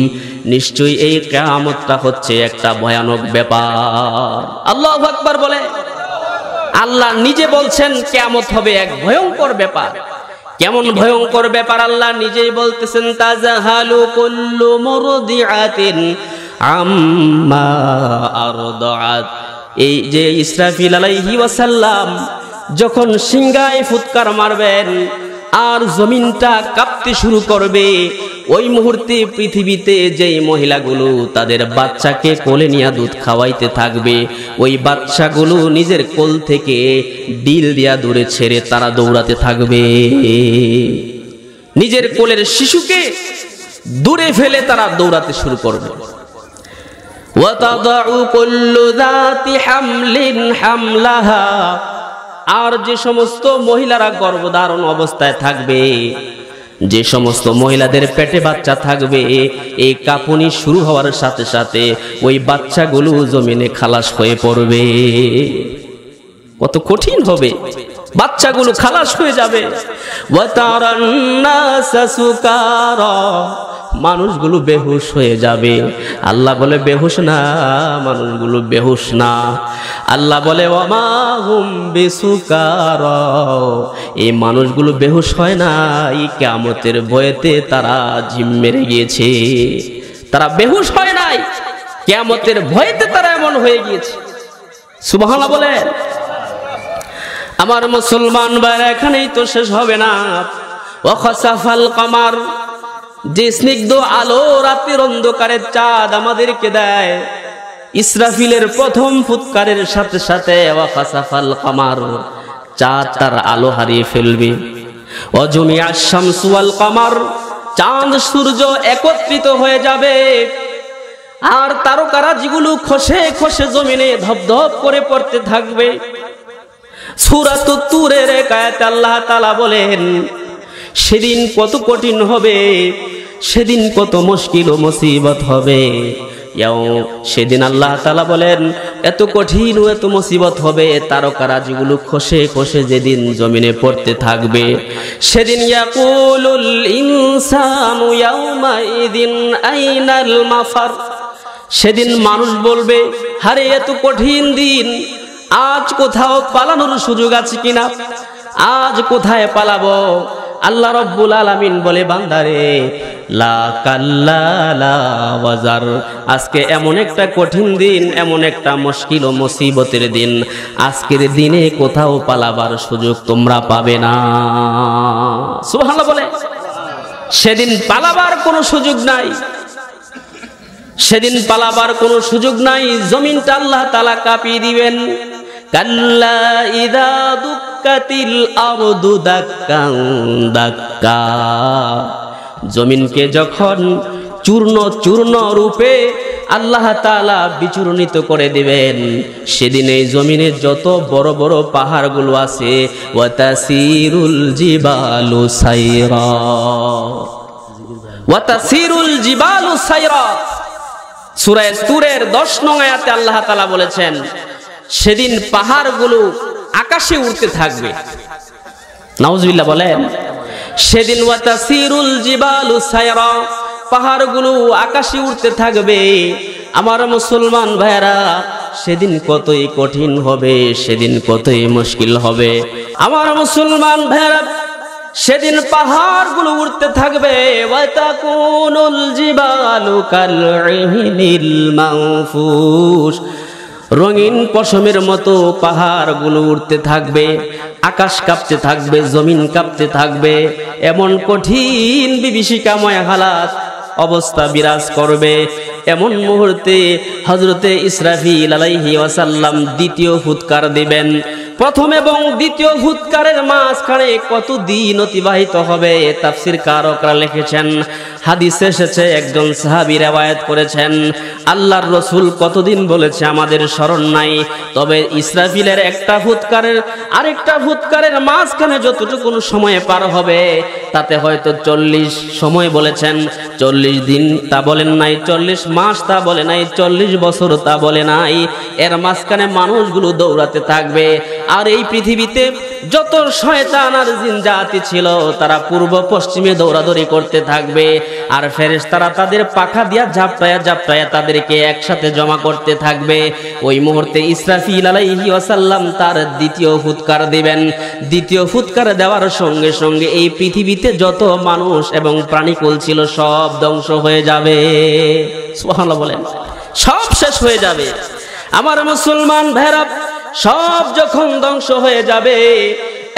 নিশ্চয়ই এই কিয়ামতটা হচ্ছে একটা ভয়ানক ব্যাপার। আল্লাহু আকবার বলে। আল্লাহ নিজে বলছেন কিয়ামত হবে এক ভয়ঙ্কর ব্যাপার। কেমন ভয়ঙ্কর ব্যাপার আল্লাহ নিজেই বলতেছেন, তাজাহালু কুল্লু মুরদিআতিন আম্মা আরদাআত। এই যে ইসরাফিল আলাইহি ওয়াসাল্লাম যখন সিংহায় ফুৎকার মারবেন আর জমিনটা কাঁপতে শুরু করবে, ওই মুহূর্তে পৃথিবীতে যেই মহিলাগুলো তাদের বাচ্চাকে কোলে নিয়ে দুধ খাওয়াইতে থাকবে, ওই বাচ্চাগুলো নিজের কোল থেকে ডিল দিয়া দূরে ছেড়ে তারা দৌড়াতে থাকবে। নিজের কোলের শিশুকে দূরে ফেলে তারা দৌড়াতে শুরু করবে। ওয়াতাদাউ কুল্লু যাতি হামলিন হামলাহা, আর যে সমস্ত মহিলারা গর্ভধারণ অবস্থায় থাকবে, যে সমস্ত মহিলাদের পেটে বাচ্চা থাকবে, এই কাঁপুনি শুরু হওয়ার সাথে সাথে ওই বাচ্চাগুলো জমিনে খালাস হয়ে পড়বে। কত কঠিন হবে, বাচ্চাগুলো খালাস হয়ে যাবে। ওয়াতারান নাসা সুকারা, মানুষগুলো বেহুশ হয়ে যাবে। আল্লাহ বলে বেহুশ না, মানুষগুলো বেহুশ না। আল্লাহ বলে ওয়ামা হুম বিসুকারা, এই মানুষগুলো বেহুশ হয় না, এই কিয়ামতের ভয়েতে তারা জিম মেরে গিয়েছে। তারা বেহুশ হয় নাই, কিয়ামতের ভয়েতে তারা এমন হয়ে গিয়েছে। সুবহানাল্লাহ বলে। আমার মুসলমান ভাইরা, এখানেই তো শেষ হবে না। ওয়া খাসাফাল কামার, যে স্নিগ্ধ আলো রাতের অন্ধকারে চাঁদ আমাদেরকে দেয়, ইসরাফিলের প্রথম ফুৎকারের সাথে সাথে ওয়া খাসাফাল কামার, চাঁদ তার আলো হারিয়ে ফেলবে। ওয়া জুমিআশ শামসু ওয়াল কামার, চাঁদ সূর্য একত্রিত হয়ে যাবে, আর তারকারাজিগুলো খসে খসে জমিনে ধপধপ করে পড়তে থাকবে। সূরাতুত তুরের এক আয়াতে আল্লাহ তাআলা বলেন, সেদিন কত কঠিন হবে, সেদিন কত মুশকিল ও মুসিবত হবে। সেদিন আল্লাহ তাআলা বলেন, এত কঠিন ও এত মুসিবত হবে, তারকারাজিগুলো খসে খসে যেদিন জমিনে পড়তে থাকবে, সেদিন ইয়াকুলুল ইনসানু ইয়াউমাইদিন আইনাল মাফার, সেদিন মানুষ বলবে, হারে এত কঠিন দিন, আজ কোথাও পালানোর সুযোগ আছে কিনা, আজ কোথায় পালাবো? আল্লাহ রাব্বুল আলামিন বলে, বান্দারে লা কাল্লা লা ওয়াজার, আজকে এমন একটা কঠিন দিন, এমন একটা মুশকিল ও মুসিবতের দিন, আজকের দিনে কোথাও পালাবার সুযোগ তোমরা পাবে না। সুবহানাল্লাহ বলে। সেদিন পালাবার কোনো সুযোগ নাই, সেদিন পালাবার কোনো সুযোগ নাই। জমিনটা আল্লাহ তাআলা কাঁপিয়ে দিবেন। কাল্লা ইযা দুক্কাতিল আরদু দাক্কান দাক্কা, জমিনকে যখন চূর্ণ চূর্ণ রূপে আল্লাহ তাআলা বিচূর্ণিত করে দিবেন, সেদিন এই জমিনে যত বড় বড় পাহাড়গুলো আছে, ওয়া তাসিরুল জিবালু সাইরা, ওয়া তাসিরুল জিবালু সাইরা। সূরা তুরের 10 নং আয়াতে আল্লাহ তাআলা বলেছেন, সেদিন পাহাড়গুলো আকাশে উড়তে থাকবে। নাউজুবিল্লাহ বলেন। সেদিন ওয়া তাসিরুল জিবালু সাইরা, পাহাড়গুলো আকাশে উড়তে থাকবে। আমার মুসলমান ভাইরা, সেদিন কতই কঠিন হবে, সেদিন কতই মুশকিল হবে। আমার মুসলমান ভাইরা, সেদিন পাহাড়গুলো উড়তে থাকবে। ওয়া তাকুনুল জিবালু কালইহিনিল মানফুস, রঙিন পশমের মতো পাহাড়গুলো উড়তে থাকবে, আকাশ কাঁপতে থাকবে, জমিন কাঁপতে থাকবে। এমন কঠিন বিভীষিকাময় হালাত অবস্থা বিরাজ করবে। এমন মুহূর্তে হযরতে ইসরাফিল আলাইহি ওয়াসাল্লাম দ্বিতীয় ফুৎকার দিবেন। প্রথম এবং দ্বিতীয় ফুৎকারের মাঝখানে কত দিন অতিবাহিত হবে, তাফসীর কারকরা লিখেছেন। হাদিসে এসেছে, একজন সাহাবী riwayat করেছেন, আল্লাহর রাসূল কতদিন বলেছে আমাদের স্মরণ নাই, তবে ইসরাফিলের একটা ফুৎকারের আরেকটা ফুৎকারের মাঝখানে যতটুকু সময় পার হবে, তাতে হয়তো 40 সময় বলেছেন, 40 দিন তা বলেন নাই, 40 মাস তা বলে নাই, 40 বছর তা বলে নাই। এর মাঝখানে মানুষগুলো দৌড়াতে থাকবে। আর এই পৃথিবীতে যত শয়তান আর জিন জাতি ছিল, তারা পূর্ব পশ্চিমে দৌড়াদৌড়ি করতে থাকবে। আর ফেরেশতারা তাদের পাখা দিয়া ঝাপটায়া ঝাপটায়া তাদেরকে একসাথে জমা করতে থাকবে। ওই মুহূর্তে ইসরাফিল আলাইহি ওয়াসাল্লাম তার দ্বিতীয় ফুৎকার দিবেন। দ্বিতীয় ফুৎকার দেওয়ার সঙ্গে সঙ্গে এই পৃথিবীতে যত মানুষ এবং প্রাণীকুল ছিল সব ধ্বংস হয়ে যাবে। সুবহানাল্লাহ বলেন। সব শেষ হয়ে যাবে। আমার মুসলমান ভাইরা, সব যখন ধ্বংস হয়ে যাবে,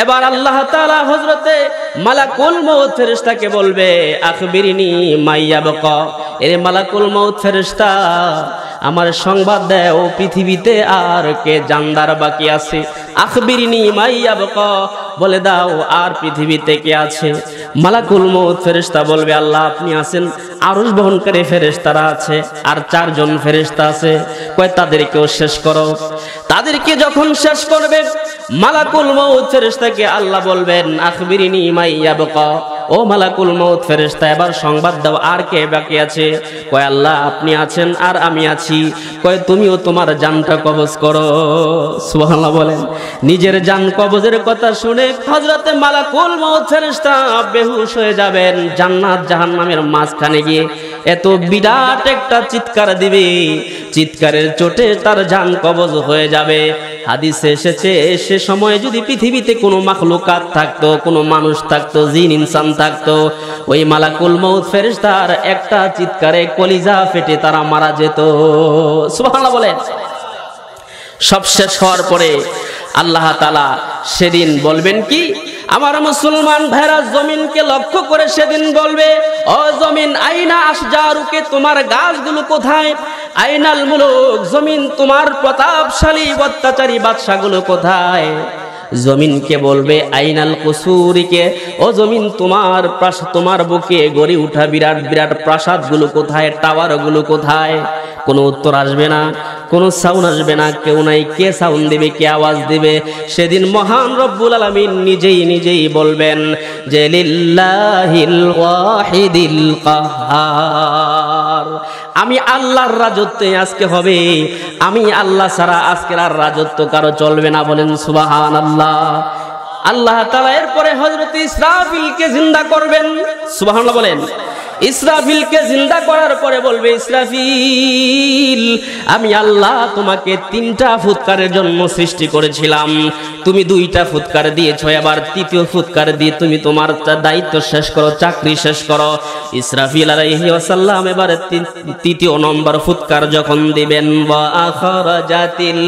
এবার আল্লাহ তাআলা হযরতে মালাকুল মউত ফেরেশতাকে বলবে, আখবিরিনি মাইয়াবকা, এরে মালাকুল মউত ফেরেশতা, আমার সংবাদ দাও পৃথিবীতে আর কে জানদার বাকি আছে, আখবিরনি মাইয়াবকা, বলে দাও আর পৃথিবীতে কে আছে? মালাকুল মউত ফেরেশতা বলবে আল্লাহ আপনি আছেন, আরশ বহনকারী ফেরেশতারা আছে, আর 4 জন ফেরেশতা আছে, কয় তাদেরকেও শেষ করো। তাদেরকে যখন শেষ করবে মালাকুল মউত ফেরেশতাকে আল্লাহ বলবেন আখবিরনি মাইয়াবকা, ও মালাকুল মউত ফেরেশতা এবার সংবাদ দাও আর কে বাকি আছে? কয় আল্লাহ আপনি আছেন আর আমি আছি। কয় তুমিও তোমার জানটা কবজ করো। সুবহানাল্লাহ বলেন। নিজের জান কবজের কথা শুনে হযরতে মালাকুল মউত ফেরেশতা বেহুশ হয়ে যাবেন, জান্নাত জাহান্নামের মাঝখানে গিয়ে এত বিরাট একটা চিৎকার দিবে, চিৎকারের চোটে তার জান কবজ হয়ে যাবে। হাদিসে এসেছে সে সময় যদি পৃথিবীতে কোনো মাখলুকাত থাকতো, কোনো মানুষ থাকতো, জিন ইনসান থাকতো, ওই মালাকুল মউত ফেরেশতার একটা চিৎকারে কলিজা ফেটে তারা মারা যেত। সুবহানাল্লাহ বলেন। সব শেষ হওয়ার পরে আল্লাহ তাআলা সেদিন বলবেন কি, আমার মুসলমান ভাইরা জমিনকে লক্ষ্য করে সেদিন বলবে, ও জমিন আইনা আশজারুকে, তোমার গাছগুলো কোথায়? আইনাল মুলুক, জমিন তোমার প্রতাপশালী অত্যাচারী বাদশাগুলো কোথায়? জমিনকে বলবে আইনাল কুসুরিকে, ও জমিন তোমার তোমার বুকে গড়ে উঠা বিরাট বিরাট প্রাসাদগুলো কোথায়, টাওয়ারগুলো কোথায়? কোনো উত্তর আসবে না, কোনো সাউন্ড আসবে না, কেউ নাই। কে সাউন্ড দিবে, কে আওয়াজ দিবে? সেদিন মহান রব্বুল আলামিন নিজেই বলবেন যে লিল্লাহিল ওয়াহিদিল কাহ্হার, আমি আল্লাহর রাজত্বে আজকে হবে, আমি আল্লাহ ছাড়া আজকের আর রাজত্ব কারো চলবে না। বলেন সুবহানাল্লাহ। আল্লাহ তাআলা এরপরে হযরত ইসরাফিলকে জিন্দা করবেন। সুবহানাল্লাহ বলেন। ইসরাফিলকে জিন্দা করার পরে বলবে, ইসরাফিল আমি আল্লাহ তোমাকে 3টা ফুৎকারের জন্য সৃষ্টি করেছিলাম, তুমি 2টা ফুৎকার দিয়েছো, এবার 3য় ফুৎকার দিয়ে তুমি তোমার দায়িত্ব শেষ করো, চাকরি শেষ করো। ইসরাফিল আলাইহি ওয়াসাল্লাম এবারে 3য় নম্বর ফুৎকার যখন দিবেন, ওয়া আখরাজাতিল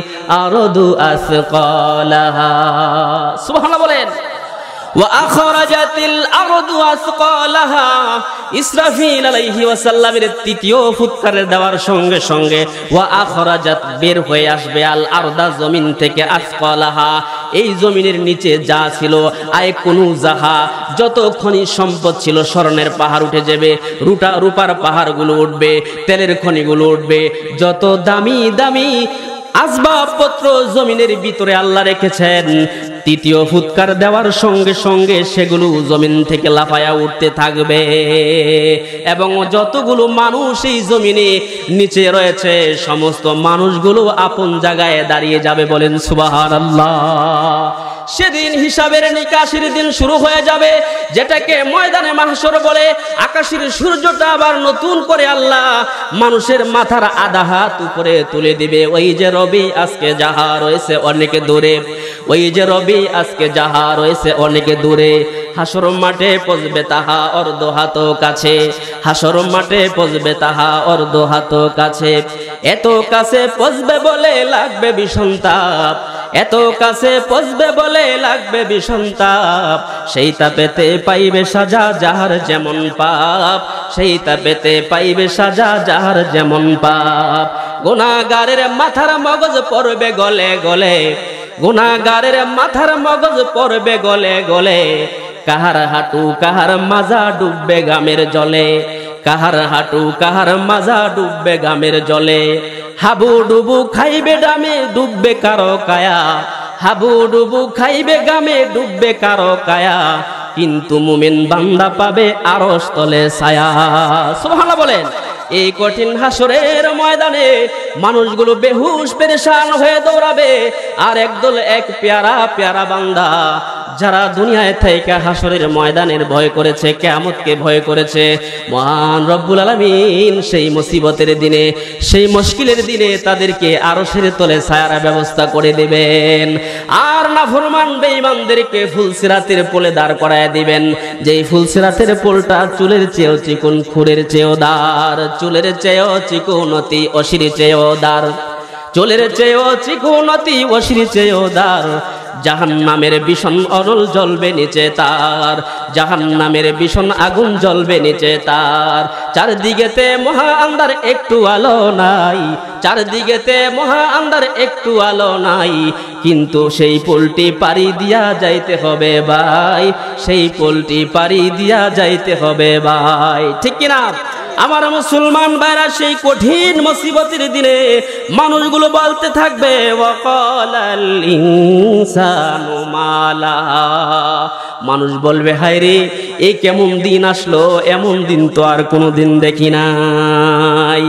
আরদু আসকালাহা, সুবহানাল্লাহ বলেন। ওয়া আখরাজাতিল আরদু আসকালাহা, ইসরাফিল আলাইহি ওয়াসাল্লামের 3য় ফুৎকার দেওয়ার সঙ্গে সঙ্গে ওয়া আখরাজাত বের হয়ে আসবে আল আরদা, জমিন থেকে, আসকালাহা এই জমিনের নিচে যা ছিল, আয় কুনুজাহা যত খনিজ সম্পদ ছিল, স্বর্ণের পাহাড় উঠে যাবে, রূপার পাহাড়গুলো উঠবে, তেলের খনিগুলো উঠবে, যত দামি দামি আসবাবপত্র জমিনের ভিতরে আল্লাহ রেখেছেন, 3য় ফুৎকার দেওয়ার সঙ্গে সঙ্গে সেগুলো জমিন থেকে লাফায়া উঠতে থাকবে, এবং যতগুলো মানুষ এই জমিনে নিচে রয়েছে সমস্ত মানুষগুলো আপন জায়গায় দাঁড়িয়ে যাবে। বলেন সুবহানাল্লাহ। সেদিন হিসাবের নিকাশের দিন শুরু হয়ে যাবে, যেটাকে ময়দানে মাহশর বলে। আকাশের সূর্যটা আবার নতুন করে আল্লাহ মানুষের মাথার আধা হাত উপরে তুলে দিবে। ওই যে রবি আজকে যাহা রয়েছে অনেকে দূরে, ওই যে রবি আজকে যাহা রয়েছে অনেকে দূরে, হাসর মাঠে পৌঁছবে তাহা অর্ধ হাত কাছে, হাসর মাঠে পৌঁছবে তাহা অর্ধ হাত কাছে। এত কাছে পৌঁছবে বলে লাগবে ভীষণ তাপ, এত কাছে পৌঁছবে বলে লাগবে ভীষণ তাপ, সেই তাপেতে পাইবে সাজা যাহার যেমন পাপ, সেই তাপেতে পাইবে সাজা যাহার যেমন পাপ। গুনাহগারের মাথার মগজ পড়বে গলে গলে, গুনাহগারের মাথার মগজ পড়বে গলে গলে, কাহার হাঁটু কাহার মাজা ডুববে গামের জলে, কাহার হাঁটু কাহার মাজা ডুববে গামের জলে। হাবু ডুবু খাইবে ডামে ডুববে কারো কায়া, হাবু ডুবু খাইবে গামে ডুববে কারো কায়া, কিন্তু মুমিন বান্দা পাবে আরশ তলে ছায়া। সুবহানাল্লাহ বলেন। এই কঠিন হাসরের ময়দানে মানুষগুলো বেহুশ পেরেশান হয়ে দৌড়াবে, আর একদল এক পেয়ারা পেয়ারা বান্দা যারা দুনিয়ায় থেকে হাসরের ময়দানের ভয় করেছে, কিয়ামতকে ভয় করেছে, মহান রব্বুল আলামিন সেই মুসিবতের দিনে, সেই মুশকিলের দিনে তাদেরকে আরশের তলে ছায়ার ব্যবস্থা করে দিবেন। আর নাফরমান বেঈমানদেরকে ফুলসিরাতের পোলে দাঁড় করায় দিবেন, যেই ফুলসিরাতের পোলটা চুলের চেয়েও চিকন, খুরের চেয়েও দার, চুলের চেয়েও চিকন, অতি অশির চেয়েও দার, চুলের চেয়েও চিকন, অতি অশির চেয়েও দার। জাহান্নামের ভীষণ অনল জ্বলবে নিচে তার, জাহান্নামের ভীষণ আগুন জ্বলবে নিচে তার। চারদিকেতে মহা আন্ধার একটু আলো নাই, চারদিকেতে মহা আন্ধার একটু আলো নাই, কিন্তু সেই পুলটি পাড়ি দিয়া যাইতে হবে ভাই, সেই পুলটি পাড়ি দিয়া যাইতে হবে ভাই, ঠিক কিনা? আমার মুসলমান ভাইরা, সেই কঠিন মুসিবতের দিনে মানুষগুলো বলতে থাকবে ওয়াকালাল ইনসানু মালা, মানুষ বলবে হায় রে এই কেমন দিন আসলো, এমন দিন তো আর কোনো দিন দেখি নাই।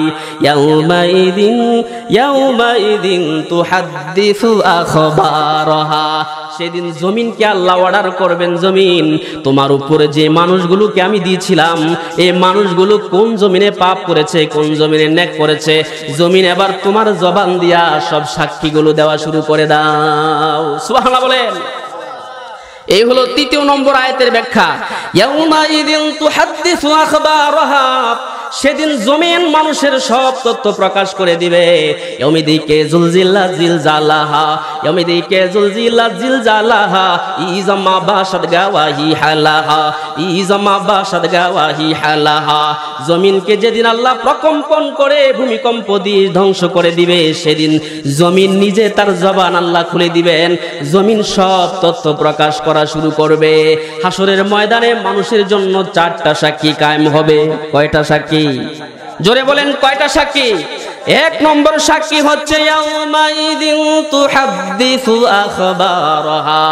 ইয়াউমাইদিন তুহাদ্দিসু আখবারহা, সেদিন জমিনকে আল্লাহ অর্ডার করবেন, জমিন তোমার উপরে যে মানুষগুলোকে আমি দিয়েছিলাম, এই মানুষগুলো কোন জমিনে পাপ করেছে, কোন জমিনে নেক করেছে, জমিন এবার তোমার জবান দিয়া সব সাক্ষীগুলো দেওয়া শুরু করে দাও। সুবহানাল্লাহ বলেন। এই হলো ৩য় নম্বর আয়াতের ব্যাখ্যা। ইয়াউমাইদিন তুহাদ্দিসু আখবারহা, সেদিন জমিন মানুষের সব তথ্য প্রকাশ করে দিবে। ইয়াউমিদিকে জুলজিলাত জিলজালাহা, ইয়াউমিদিকে জুলজিলাত জিলজালাহা, ইজামা বাশাদ গাওয়াহি হালাহা, ইজামা বাশাদ গাওয়াহি হালাহা। জমিনকে যেদিন আল্লাহ প্রকম্পন করে ভূমিকম্প দিয়ে ধ্বংস করে দিবে, সেদিন জমিন নিজে তার জবান আল্লাহ খুলে দিবেন, জমিন সব তথ্য প্রকাশ করা শুরু করবে। হাসরের ময়দানে মানুষের জন্য 4টা সাক্ষী কায়েম হবে। কয়টা সাক্ষী? জোরে বলেন, কয়টা সাক্ষী? 1 নম্বর সাক্ষী হচ্ছে ইয়াউমাইদিন তুহাদ্দিসু আখবারহা,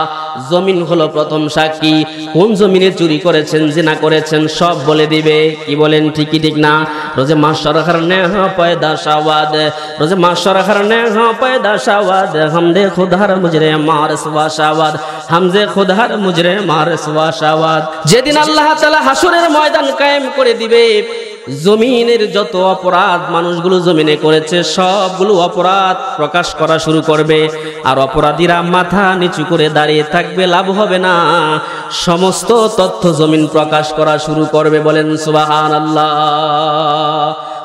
জমিন হলো প্রথম সাক্ষী। কোন জমিনে চুরি করেছেন, জিনা করেছেন, সব বলে দিবে। কি বলেন, ঠিকই ঠিক না? রোজে মাশার করনে হ্যাঁ পয়দা শাওয়াদ, রোজে মাশার করনে হ্যাঁ পয়দা শাওয়াদ, হামদে খুদার মুজরে মারস ওয়া শাওয়াদ, হামজে খুদার মুজরে মারস ওয়া শাওয়াদ। যেদিন আল্লাহ তাআলা হাসরের ময়দান কায়েম করে দিবে, জমিনের যত অপরাধ মানুষগুলো জমিনে করেছে সবগুলো অপরাধ প্রকাশ করা শুরু করবে। আর অপরাধীরা মাথা নিচু করে দাঁড়িয়ে থাকবে, লাভ হবে না, সমস্ত তথ্য জমিন প্রকাশ করা শুরু করবে। বলেন সুবহানাল্লাহ।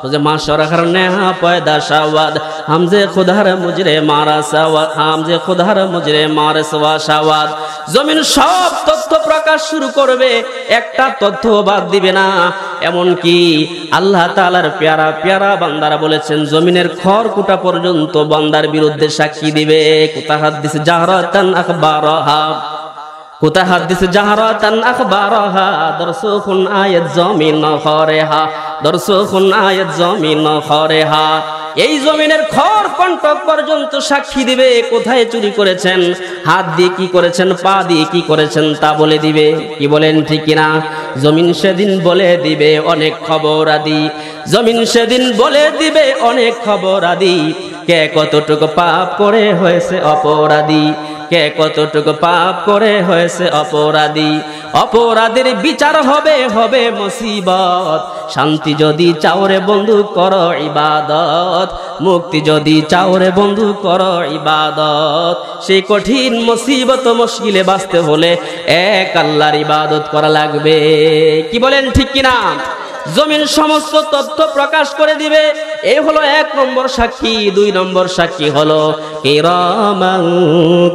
রোজে মাশার করনে হ্যাঁ পয়দা শাওয়াদ, হামজে খুদার মুজরে মারা শাওয়াদ, হামজে খুদার মুজরে মারস ওয়া শাওয়াদ। জমিন সব তথ্য প্রকাশ শুরু করবে, একটা তথ্য বাদ দিবে না। এমনকি আল্লাহ তাআলার প্যারা প্যারা বান্দারা বলেছেন, জমিনের খড়কুটা পর্যন্ত বান্দার বিরুদ্ধে সাক্ষী দিবে। কুতাহাদ্দিস জাহরাতান আখবারহা, কুতাহাদ্দিস জাহরাতান আখবারহা, দরসুখুন আয়াত জমিন খরেহা, দরসুখুন আয়াত জমিন খরেহা। এই জমিনের খড় কণ্টক পর্যন্ত সাক্ষী দিবে, কোথায় চুরি করেছেন, হাত দিয়ে কি করেছেন, পা দিয়ে কি করেছেন তা বলে দিবে। কি বলেন, ঠিক কিনা? জমিন সেদিন বলে দিবে অনেক খবর আদি, জমিন সেদিন বলে দিবে অনেক খবর আদি। কে কতটুকু পাপ করে হয়েছে অপরাধী, কে কতটুকু পাপ করে হয়েছে অপরাধী। অপরাধের বিচার হবে, হবে মুসিবত। শান্তি যদি চাও রে বন্ধু করো ইবাদত, মুক্তি যদি চাও রে বন্ধু করো ইবাদত। সেই কঠিন মুসিবত মুশকিলে বাঁচতে হলে এক আল্লাহর ইবাদত করা লাগবে। কি বলেন, ঠিক কিনা? জমিন সমস্ত তথ্য প্রকাশ করে দিবে। এই হলো 1 নম্বর সাক্ষী। 2 নম্বর সাক্ষী হলো কিরামান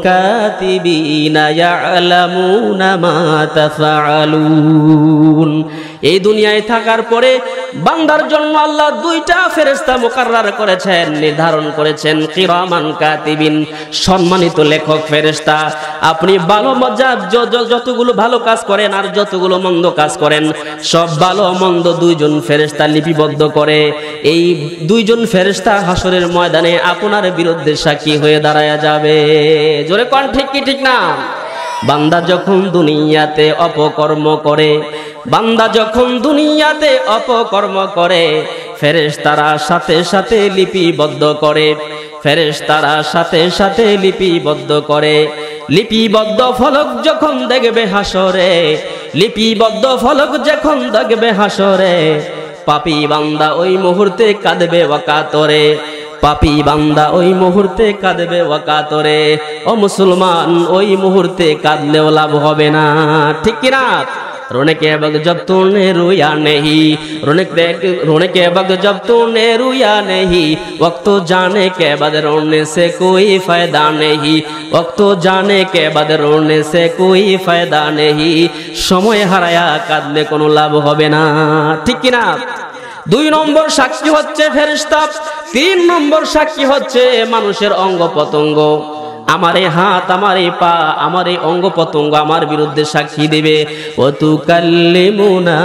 কাতিবিনা ইয়ালামুনা মা তাফআলুন। এই দুনিয়ায় থাকার পরে বান্দার জন্য আল্লাহ 2টা ফেরেশতা মুকাররার করেছেন, নির্ধারণ করেছেন। কিরামান কাতিবিন, সম্মানিত লেখক ফেরেশতা। আপনি ভালো মজা যতগুলো ভালো কাজ করেন আর যতগুলো মন্দ কাজ করেন, সব ভালো মন্দ 2 জন ফেরেশতা লিপিবদ্ধ করে। এই 2 জন ফেরেশতা হাসরের ময়দানে আপনার বিরুদ্ধে সাক্ষী হয়ে দাঁড়ায়া যাবে। জোরে কোন, ঠিক কি ঠিক না? বান্দা যখন দুনিয়াতে অপকর্ম করে, বান্দা যখন দুনিয়াতে অপকর্ম করে, ফেরেশতারা সাথে সাথে লিপিবদ্ধ করে, ফেরেশতারা সাথে সাথে লিপিবদ্ধ করে। লিপিবদ্ধ ফলক যখন দেখবে হাসরে, লিপিবদ্ধ ফলক যখন দেখবে হাসরে, পাপী বান্দা ওই মুহূর্তে কাঁদবে ওয়াকাতরে, পাপী বান্দা ওই মুহূর্তে কাঁদবে ওয়াকাতরে। ও মুসলমান, ওই মুহূর্তে কাঁদলেও লাভ হবে না, ঠিক কিনা? रोने के वक्त जब तूने रोया नहीं, रोने के वक्त जब तूने रोया नहीं, वक्त तो जाने के बाद रोने से कोई फायदा नहीं, वक्त तो जाने के बाद रोने से कोई फायदा नहीं, समय हाराया काঁদলে কোনো লাভ হবে না, ঠিক কি না? 2 নম্বর সাক্ষী হচ্ছে ফেরেশতা, 3 নম্বর সাক্ষী হচ্ছে মানুষের অঙ্গ প্রত্যঙ্গ। আমার এই হাত, আমার এই পা, আমার এই অঙ্গ প্রত্যঙ্গ আমার বিরুদ্ধে সাক্ষী দেবে। ও তুকাল্লিমুনা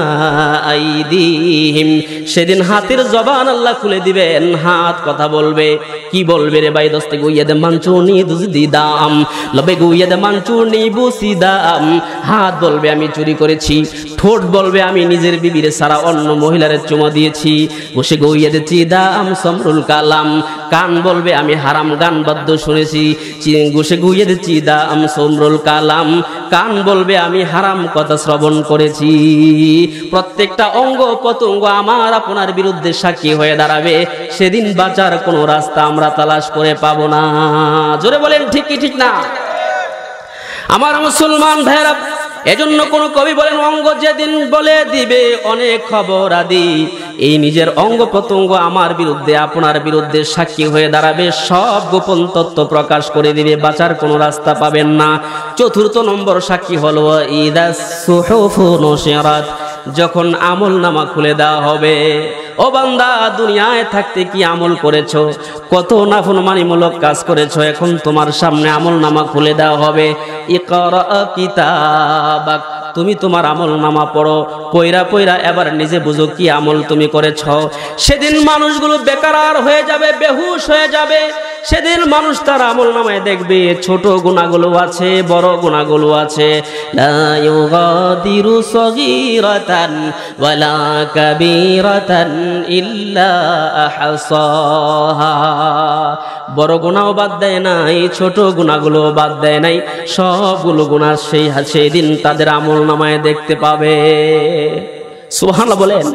আইদিহিম, সেদিন হাতের জবান আল্লাহ খুলে দিবেন, হাত কথা বলবে। কি বলবে রে ভাই? দস্তে গুইয়াদে মানচুনি দুজদিদাম লবে গুইয়াদে মানচুনি বুসিদাম। হাত বলবে আমি চুরি করেছি, ঠোঁট বলবে আমি নিজের বিবির সারা অন্য মহিলার চুমা দিয়েছি। বসে গুইয়াদে চিদাম সমরুল কালাম, কান বলবে আমি হারাম গান বাদ্য শুনেছি। ঘুষে গুইয়ে দিচ্ছি দাম সমরুল কালাম, কান বলবে আমি হারাম কথা শ্রবণ করেছি। প্রত্যেকটা অঙ্গ প্রত্যঙ্গ আমার আপনার বিরুদ্ধে সাক্ষী হয়ে দাঁড়াবে। সেদিন বাঁচার কোনো রাস্তা আমরা তালাশ করে পাবো না। জোরে বলেন ঠিক কি ঠিক না? আমার মুসলমান ভাইরা, এজন্য কোন কবি বলেন অঙ্গ যেদিন বলে দিবে অনেক খবর আদি, এই নিজের অঙ্গ প্রত্যঙ্গ আমার বিরুদ্ধে আপনার বিরুদ্ধে সাক্ষী হয়ে দাঁড়াবে, সব গোপন তত্ত্ব প্রকাশ করে দিবে, বাঁচার কোনো রাস্তা পাবেন না। 4 নম্বর সাক্ষী হলো ইদাস সুহুফু নুশিরাত, যখন আমল নামা খুলে দেওয়া হবে। ও বান্দা, দুনিয়ায় থাকতে কি আমল করেছো? কত নাফরমানিমূলক কাজ করেছো? এখন তোমার সামনে আমল নামা খুলে দেওয়া হবে। ইকরা কিতাবাক, তুমি তোমার আমল নামা পড়ো, পয়রা পয়রা এবার নিজে বুঝো কি আমল তুমি করেছ। সেদিন মানুষগুলো বেকার হয়ে যাবে, বেহুশ হয়ে যাবে। সেদিন মানুষ তার আমল নামায় দেখবে ছোট গুনাহগুলো আছে, বড় গুনাহগুলো আছে। লা ইউগাদিরু সগীরাতান ওয়ালা কাবীরাতান ইল্লা আহসাহা, বড় গুনাহও বাদ দেয় নাই, ছোট গুনাহগুলো বাদ দেয় নাই, সবগুলো গুনাহ সেদিন তাদের আমল নামায় দেখতে পাবে। সুবহানাল্লাহ বলেন।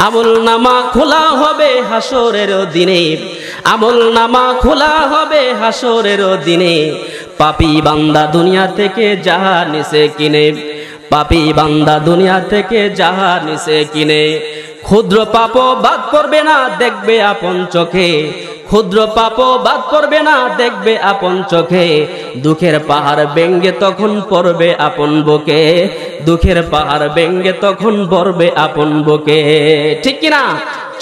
আমল নামা খোলা হবে হাসরের দিনে, আমল নামা খোলা হবে হাসরের দিনে। পাপী বান্দা দুনিয়া থেকে যাহা নিছে কিনে, পাপী বান্দা দুনিয়া থেকে যাহা নিছে কিনে। ক্ষুদ্র পাপও বাদ করবে না, দেখবে আপন চোখে, ক্ষুদ্র পাপও বাদ করবে না, দেখবে আপন চোখে। দুঃখের পাহাড় ভেঙে তখন পড়বে আপন বুকে, দুঃখের পাহাড় ভেঙে তখন পড়বে আপন বুকে, ঠিক কিনা?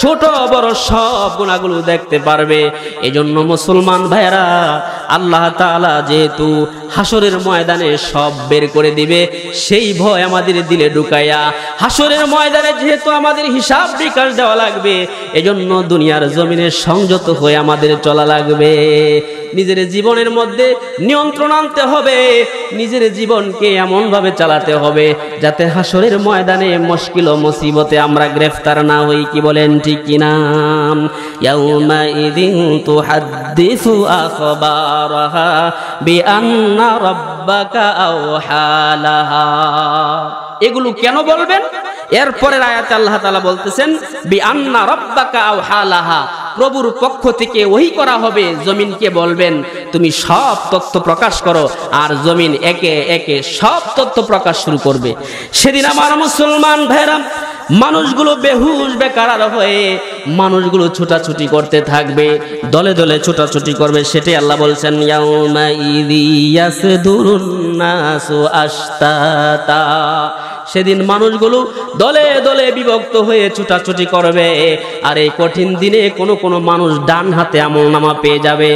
ছোট বড় সব গুনাহগুলো দেখতে পারবে। এজন্য মুসলমান ভাইরা, আল্লাহ তাআলা যেহেতু হাসরের ময়দানে সব বের করে দিবে, সেই ভয় আমাদের দিলে ঢুকাইয়া, হাসরের ময়দানে যেহেতু আমাদের হিসাব বিকাশ দেওয়া লাগবে, এজন্য দুনিয়ার জমিনে সংযত হয়ে আমাদের চলা লাগবে। নিজের জীবনের মধ্যে নিয়ন্ত্রণ আনতে হবে, নিজের জীবনকে এমন ভাবে চালাতে হবে যাতে হাসরের ময়দানে মুশকিল ও মুসিবতে আমরা গ্রেফতার না হই। কি বলেন ঠিক কিনা? ইয়াউমা ইযিন তুহাদ্দিসু আখবারাহা বিআন্না রাব্বাকা আওহালাহা। এগুলো কেন বলবেন? এরপরের আয়াতে আল্লাহ তাআলা বলতেছেন বিআন্না রাব্বাকা আওহালাহা, প্রভুর পক্ষ থেকে ওহী করা হবে, জমিনকে বলবেন তুমি সব তথ্য প্রকাশ করো, আর জমিন একে একে সব তথ্য প্রকাশ শুরু করবে। সেদিন আমার মুসলমান ভাইরা, মানুষগুলো বেহুশ বেকার হয়ে মানুষগুলো ছোটাছুটি করতে থাকবে, দলে দলে ছোটাছুটি করবে। সেটাই আল্লাহ বলছেন ইয়াউমা ইযি ইয়াসদুরুন নাসু আশতাতা, সেদিন মানুষগুলো দলে দলে বিভক্ত হয়ে ছুটাছুটি করবে। আর এই কঠিন দিনে কোনো মানুষ ডান হাতে আমলনামা পেয়ে যাবে,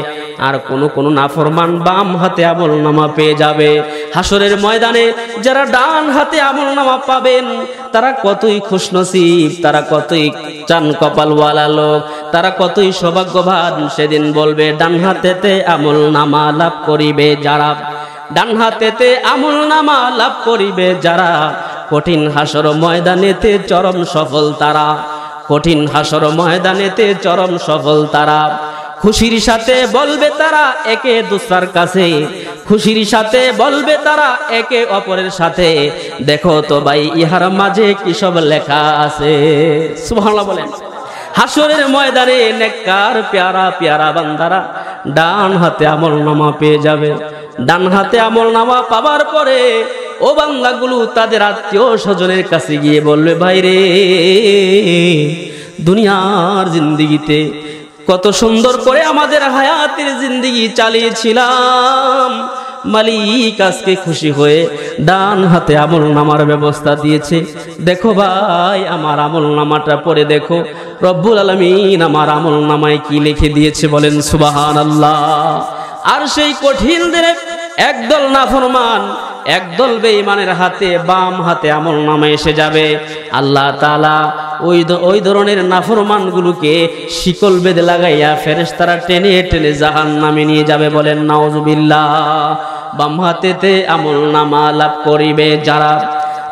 আর কোনো নাফরমান বাম হাতে আমলনামা পেয়ে যাবে। হাসরের ময়দানে যারা ডান হাতে আমলনামা পাবেন তারা কতই খুশনসিব, তারা কতই চান কপালওয়ালা লোক, তারা কতই সৌভাগ্যবান। সেদিন বলবে ডান হাতেতে আমলনামা লাভ করিবে যারা, ডান হাতেতে আমলনামা লাভ করিবে যারা, কঠিন হাসর ময়দানেতে চরম সফল তারা, কঠিন হাসর ময়দানেতে চরম সফল তারা। খুশির সাথে বলবে তারা একে দুসরার কাছে, খুশির সাথে বলবে তারা একে অপরের সাথে, দেখো তো ভাই ইহার মাঝে কি সব লেখা আছে। সুবহানাল্লাহ বলেন। হাসরের ময়দানে নেককার প্যারা প্যারা বান্দারা ডান হাতে আমলনামা পেয়ে যাবে। ডান হাতে আমলনামা পাবার পরে ও বান্দাগুলো তাদের আত্মীয় স্বজনের কাছে গিয়ে বলবে, ভাই রে, দুনিয়ার জিন্দেগিতে কত সুন্দর করে আমাদের হায়াতের জিন্দেগি চালিয়েছিলাম, মালিক আজকে খুশি হয়ে ডান হাতে আমল নামার ব্যবস্থা দিয়েছে। দেখো ভাই, আমার আমল নামাটা পড়ে দেখো, রব্বুল আলামিন আমার আমল নামায় কি লিখে দিয়েছে, বলেন সুবহানাল্লাহ। আর সেই কঠিন দিনে একদল নাফরমান, একদল বেঈমানের হাতে, বাম হাতে আমল নামা এসে যাবে। আল্লাহ তাআলা ওই ধরনের নাফরমানগুলোকে শিকল বেঁধে লাগাইয়া ফেরেশতারা টেনে টেনে জাহান্নামে নিয়ে যাবে, বলেন নাউজুবিল্লাহ। বাম হাতেতে আমল নামা লাভ করিবে যারা,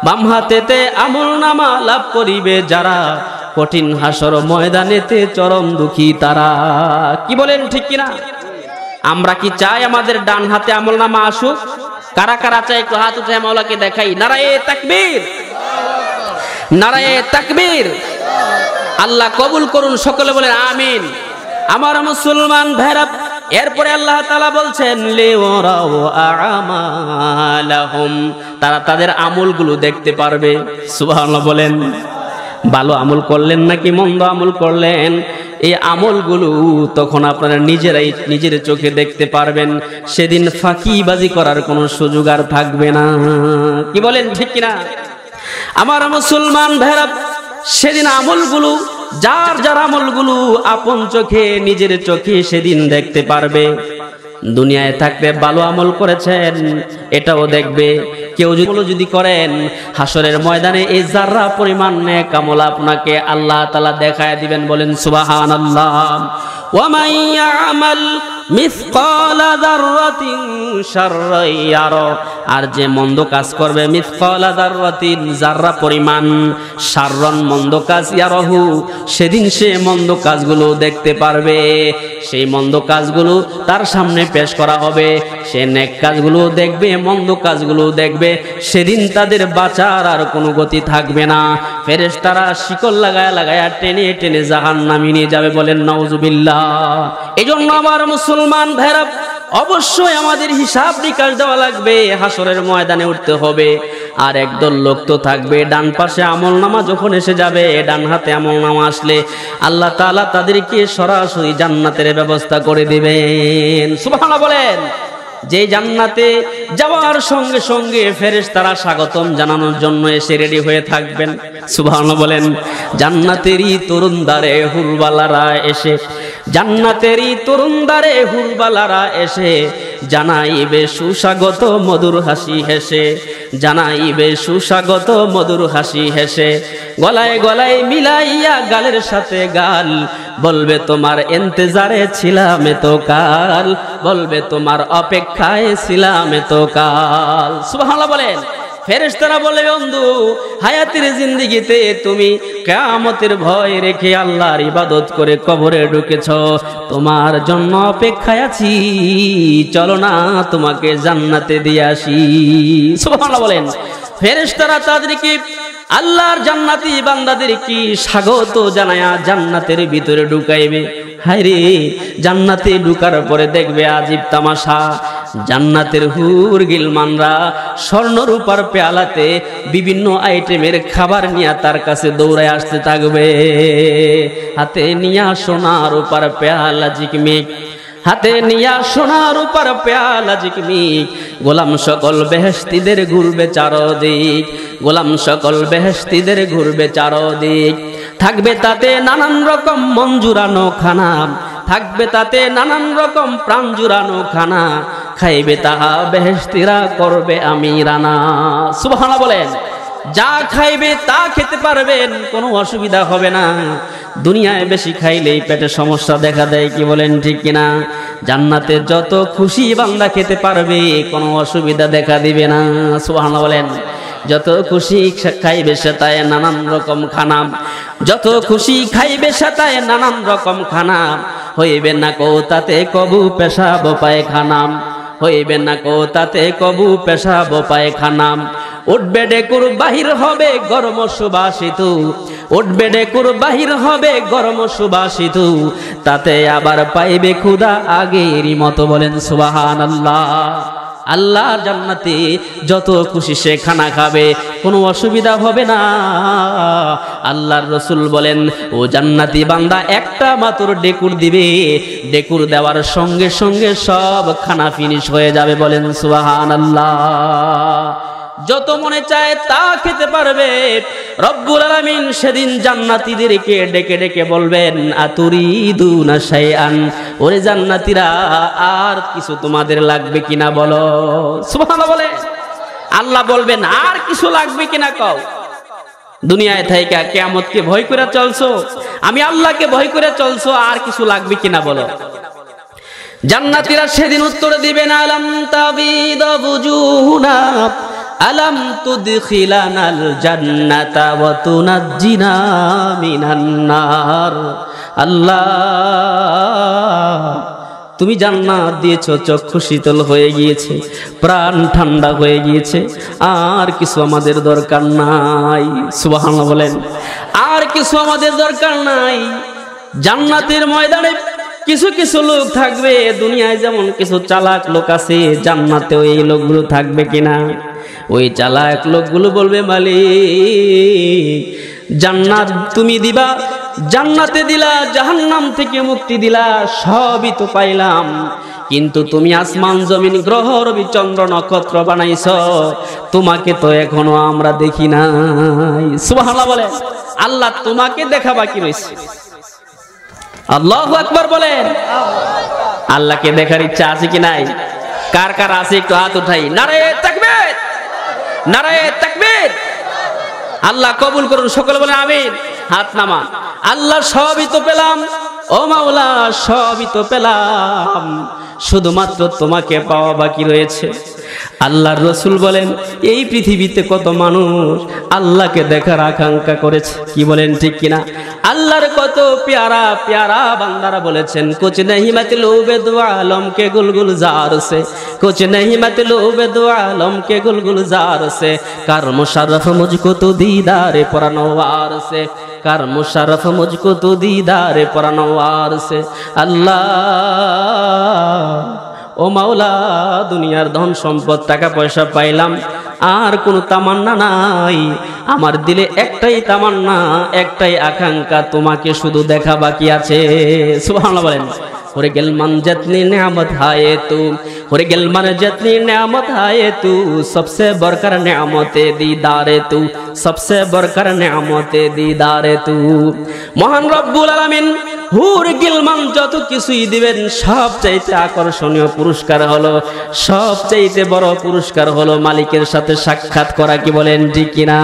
বাম হাতেতে আমল নামা লাভ করিবে যারা, কঠিন হাসর ময়দানেতে চরম দুঃখী তারা। কি বলেন, ঠিক কিনা? আমরা কি চাই আমাদের ডান হাতে আমল নামা আসুক? কারা কারা চাই একটু হাত উঠে মাওলাকে দেখাই। নারায়ে তাকবীর, নারায়ে তাকবীর। আল্লাহ কবুল করুন, সকলে বলেন আমিন। আমার মুসলমান ভাইরা, এরপরে আল্লাহ তাআলা বলছেন লিওরাউ আমালাহুম, তারা তাদের আমলগুলো দেখতে পারবে। সুবহানাল্লাহ বলেন। ভালো আমল করলেন নাকি মন্দ আমল করলেন, এই আমলগুলো তখন আপনারা নিজের চোখে দেখতে পারবেন। সেদিন ফাঁকিবাজি করার কোনো সুযোগ আর থাকবে না। কি বলেন, ঠিক কিনা? আমার মুসলমান ভাইরা, সেদিন আমলগুলো, যার আমলগুলো আপন চোখে, নিজের চোখে সেদিন দেখতে পারবে। দুনিয়ায় থাকতে ভালো আমল করেছেন এটাও দেখবে। কেউ যদি করেন, হাসরের ময়দানে এই যাররা পরিমাণ নেক আমল আপনাকে আল্লাহ তাআলা দেখায় দিবেন, বলেন সুবহানাল্লাহ। ওয়া মান ইয়ামাল মিসকালা যাররাতিন শাররান ইয়ারা, আর যে মন্দ কাজ করবে, মিসকালা যাররাতিন, যাররা পরিমাণ, শাররান মন্দ কাজ, ইয়ারাহু, সেদিন সে মন্দ কাজগুলো দেখতে পারবে। সেই মন্দ কাজগুলো তার সামনে পেশ করা হবে, সে নেক কাজগুলো দেখবে, মন্দ কাজগুলো দেখবে। সেদিন তাদের বাঁচার আর কোনো গতি থাকবে না। ফেরেশতারা শিকল লাগায়া লাগায়া টেনে টেনে জাহান্নামে নিয়ে যাবে, বলেন নাউজুবিল্লাহ। এজন্য আমার মুসলমান ভাইরা, অবশ্যই আমাদের হিসাব নিকাশ দেওয়া লাগবে, হাসরের ময়দানে উঠতে হবে। আর একদল লোক তো থাকবে, ডান পাশে আমল নামা যখন এসে যাবে, ডান হাতে আমল নামা আসলে আল্লাহ তাআলা তাদেরকে সরাসরি জান্নাতের ব্যবস্থা করে দিবেন। সুবহানাল্লাহ বলেন। যে জান্নাতে যাওয়ার সঙ্গে সঙ্গে ফেরেশতারা স্বাগতম জানানোর জন্য এসে রেডি হয়ে থাকবেন। সুবহানাল্লাহ বলেন। জান্নাতেরই তরুণদারে হুরবালারা এসে, জান্নাতেরই তরুণদারে হুরবালারা এসে জানাইবে সুস্বাগত মধুর হাসি হেসে, জানাইবে সুস্বাগত মধুর হাসি হেসে। গলায় গলায় মিলাইয়া গালের সাথে গাল, বলবে তোমার ইন্তজারে ছিলাম এতকাল, বলবে তোমার অপেক্ষায় ছিলাম এতকাল। সুবহানাল্লাহ বলেন। ফেরেশতারা বলে, বন্ধু, হায়াতের জিন্দেগিতে তুমি কিয়ামতের ভয় রেখে আল্লাহর ইবাদত করে কবরে ঢুকেছ, তোমার জন্য অপেক্ষায় আছি, চলো না তোমাকে জান্নাতে দিয়ে আসি। সুবহানাল্লাহ বলেন। ফেরেশতারা তাদেরকে, আল্লাহর জান্নাতি বান্দাদের কি স্বাগত জানায়া জান্নাতের ভিতরে ঢুকাইবে। হায়রে, জান্নাতে ঢুকার পরে দেখবে আজীব তামাশা। জান্নাতের হুর গিলমানরা স্বর্ণ রূপার পেয়ালাতে বিভিন্ন আইটেমের খাবার নিয়ে তার কাছে দৌড়ায় আসতে থাকবে। হাতে নিয়া সোনার রূপার পেয়ালা ঝিকমিক, হাতে নিয়া সোনার রূপার পেয়ালা ঝিকমিক। গোলাম সকল বেহেশতীদের ঘুরবে চারদিক, গোলাম সকল বেহেশতীদের ঘুরবে চারদিক। থাকবে তাতে নানান রকম মন জুড়ানো খানা, থাকবে তাতে নানান রকম প্রাণ জুড়ানো খানা। খাইবে তাহা বেহেশতীরা, করবে আমিরানা। সুবহানাল্লাহ বলেন। যা খাইবে তা খেতে পারবেন, কোনো অসুবিধা হবে না। দুনিয়ায় বেশি খাইলেই পেটে সমস্যা দেখা দেয়। কি বলেন, ঠিক কিনা? জান্নাতে যত খুশি বান্দা খেতে পারবে, কোনো অসুবিধা দেখা দিবে না। সুবহানাল্লাহ বলেন। যত খুশি খাইবে সেটায় নানান রকম খানা, যত খুশি খাইবে সেটায় নানান রকম খানা। হইবে না কো তাতে কবু পেশাব পায়খানা, হইবে না কো তাতে কবু পেশাব পায়খানা। উঠবে ডেকুর বাহির হবে গরম সুবাসিত, উঠবে ডেকুর বাহির হবে গরম সুবাসিত। তাতে আবার পাইবে ক্ষুধা আগেরই মতো, বলেন সুবহানাল্লাহ। আল্লাহর জান্নাতে যত খুশি সে খানা খাবে, কোনো অসুবিধা হবে না। আল্লাহর রাসূল বলেন, ও জান্নাতি বান্দা একটা মাত্র ডেকুর দিবে, ডেকুর দেওয়ার সঙ্গে সঙ্গে সব খানা ফিনিশ হয়ে যাবে। বলেন সুবহানাল্লাহ। যত মনে চায় তা খেতে পারবে। রব্বুল আলামিন সেদিন জান্নাতীদেরকে ডেকে ডেকে বলবেন, আতুরিদুনা শাইআন, ওরে জান্নাতীরা আর কিছু তোমাদের লাগবে কিনা বলো। সুবহানাল্লাহ বলে। আল্লাহ বলবেন, আর কিছু লাগবে কিনা কও। দুনিয়ায় থাইকা কিয়ামতকে ভয় করে চলছো, আমি আল্লাহকে ভয় করে চলছো, আর কিছু লাগবে কিনা বলো। জান্নাতীরা সেদিন উত্তর দিবেন, আলাম তাবিদা বুজুহুনা আলাম তুদখিলানাল জান্নাতা ওয়া তুনাজ্জিনা মিনান নার। আল্লাহ, তুমি জান্নাত দিয়েছো, চক্ষু শীতল হয়ে গিয়েছে, প্রাণ ঠান্ডা হয়ে গিয়েছে, আর কিছু আমাদের দরকার নাই। সুবহানাল্লাহ বলেন। আর কিছু আমাদের দরকার নাই। জান্নাতের ময়দানে কিছু কিছু লোক থাকবে, দুনিয়ায় যেমন কিছু চালাক লোক আছে, জান্নাতেও এই লোকগুলো থাকবে কিনা। ওই চালাক লোকগুলো বলবে, মালিক জান্নাত তুমি দিবা, জান্নাতে দিলা, জাহান্নাম থেকে মুক্তি দিলা, সবই তো পাইলাম, কিন্তু তুমি আসমান জমিন গ্রহ রবি চন্দ্র নক্ষত্র বানাইছো, তোমাকে তো এখনো আমরা দেখি নাই। সুবহানাল্লাহ বলে। আল্লাহ তোমাকে দেখা বাকি রয়েছে। আল্লাহু আকবার বলেন। আল্লাহকে দেখার ইচ্ছা আছে কি নাই? কার কার আছে একটু হাত উঠাই। নারায়ে তাকবীর, নারায়ে তাকবীর। আল্লাহ কবুল করুন, সকলে বলেন আমিন। হাত নামান। আল্লাহ সবই তো পেলাম, ও মাওলা সবই তো পেলাম, শুধুমাত্র তোমাকে পাওয়া বাকি রয়েছে। আল্লাহর রাসূল বলেন, এই পৃথিবীতে কত মানুষ আল্লাহকে দেখার আকাঙ্ক্ষা করেছে, কি বলেন ঠিক কিনা? আল্লাহর কত প্যারা প্যারা বান্দারা বলেছেন, কুছ नहीं मतलब दो आलम के गुलगुल जार से, कुछ नहीं मतलब दो आलम के गुलगुल जार से, कर मुशर्रफ मुझको तो दीदारे परनवार से, कर मुशर्रफ मुझको तो दीदारे परनवार से। अल्लाह ও মাওলা, দুনিয়ার ধন সম্পদ টাকা পয়সা পাইলাম, আর কোনো তামান্না নাই, আমার দিলে একটাই তামান্না, একটাই আকাঙ্ক্ষা, তোমাকে শুধু দেখা বাকি আছে। সুবহানাল্লাহ বলেন। হরে গেল মান जितनी नेमत है तू, হরে গেল মান जितनी नेमत है तू, सबसे बढ़कर नेमते दीदारे तू, सबसे बढ़कर नेमते दीदारे तू। মহান রব্বুল আলামিন হুর গিলমান যত কিছুই দিবেন, সবচাইতে আকর্ষণীয় পুরস্কার হলো, সবচাইতে বড় পুরস্কার হলো মালিকের সাথে সাক্ষাৎ করা, কি বলেন ঠিক কিনা?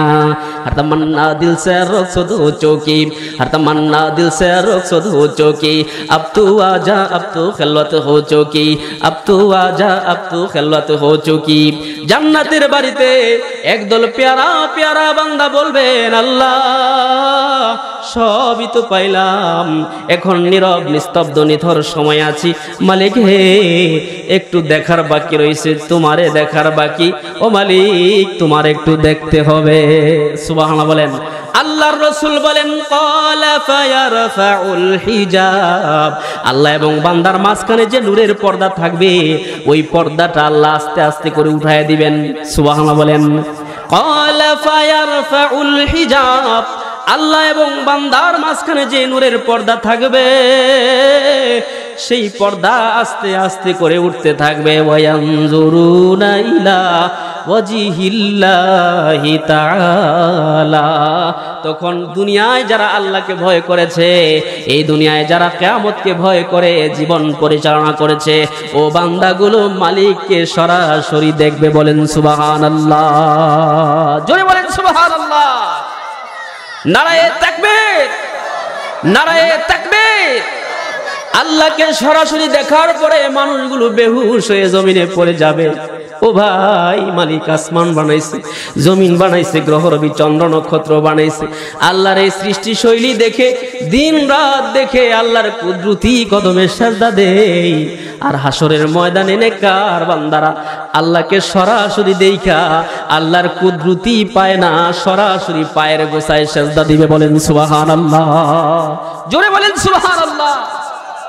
हर तमन्ना दिल से रुखसत हो चुकी, हर तमन्ना दिल से रुखसत हो चुकी, अब तू आजा अब तू खिलवत हो चुकी, अब तू आजा अब तू खिलवत हो चुकी। জান্নাতের বাড়িতে একদল প্যারা প্যারা বান্দা বলবেন, আল্লাহ সবই তো পাইলাম, এখন নীরব নিস্তব্ধ নিথর সময় আছি, মালিক হে একটু দেখার বাকি রয়েছে, তোমারে দেখার বাকি, ও মালিক তোমার একটু দেখতে হবে। সুবহানাল্লাহ বলেন। আল্লাহর রাসূল বলেন, ক্বালা ফায়ারফাউল হিজাব, আল্লাহ এবং বান্দার মাঝখানে যে নূরের পর্দা থাকবে, ওই পর্দাটা আল্লাহ আস্তে আস্তে করে উঠায় দিবেন। সুবহানাল্লাহ বলেন। ক্বালা ফায়ারফাউল হিজাব, আল্লাহ এবং বান্দার মাঝখানে যে নূরের পর্দা থাকবে, সেই পর্দা আস্তে আস্তে করে উঠতে থাকবে। ওয়ায়ানজুরুনা ইলা ওয়াজিহিল্লাহি তাআলা, তখন দুনিয়ায় যারা আল্লাহকে ভয় করেছে, এই দুনিয়ায় যারা কিয়ামতকে ভয় করে জীবন পরিচালনা করেছে, ও বান্দাগুলো মালিককে সরাসরি দেখবে। বলেন সুবহানাল্লাহ, জোরে বলেন সুবহানাল্লাহ। নারায়ে তাকবীর, নারায়ে তাকবীর। আল্লাহকে সরাসরি দেখার পরে মানুষগুলো বেহুশ হয়ে জমিনে পড়ে যাবে। ও ভাই, মালিক আসমান বানাইছে, জমিন বানাইছে, গ্রহ রবি চন্দ্র নক্ষত্র বানাইছে, আল্লাহর এই সৃষ্টি শৈলী দেখে, দিন রাত দেখে আল্লাহর কুদরতি কদমে সিজদা দেই। আর হাসরের ময়দানে নেককার বান্দারা আল্লাহকে সরাসরি দেখা আল্লাহর কুদরতি পায় না, সরাসরি পায়ের গোছায় সিজদা দিবে। বলেন সুবহানাল্লাহ, জোরে বলেন সুবহানাল্লাহ।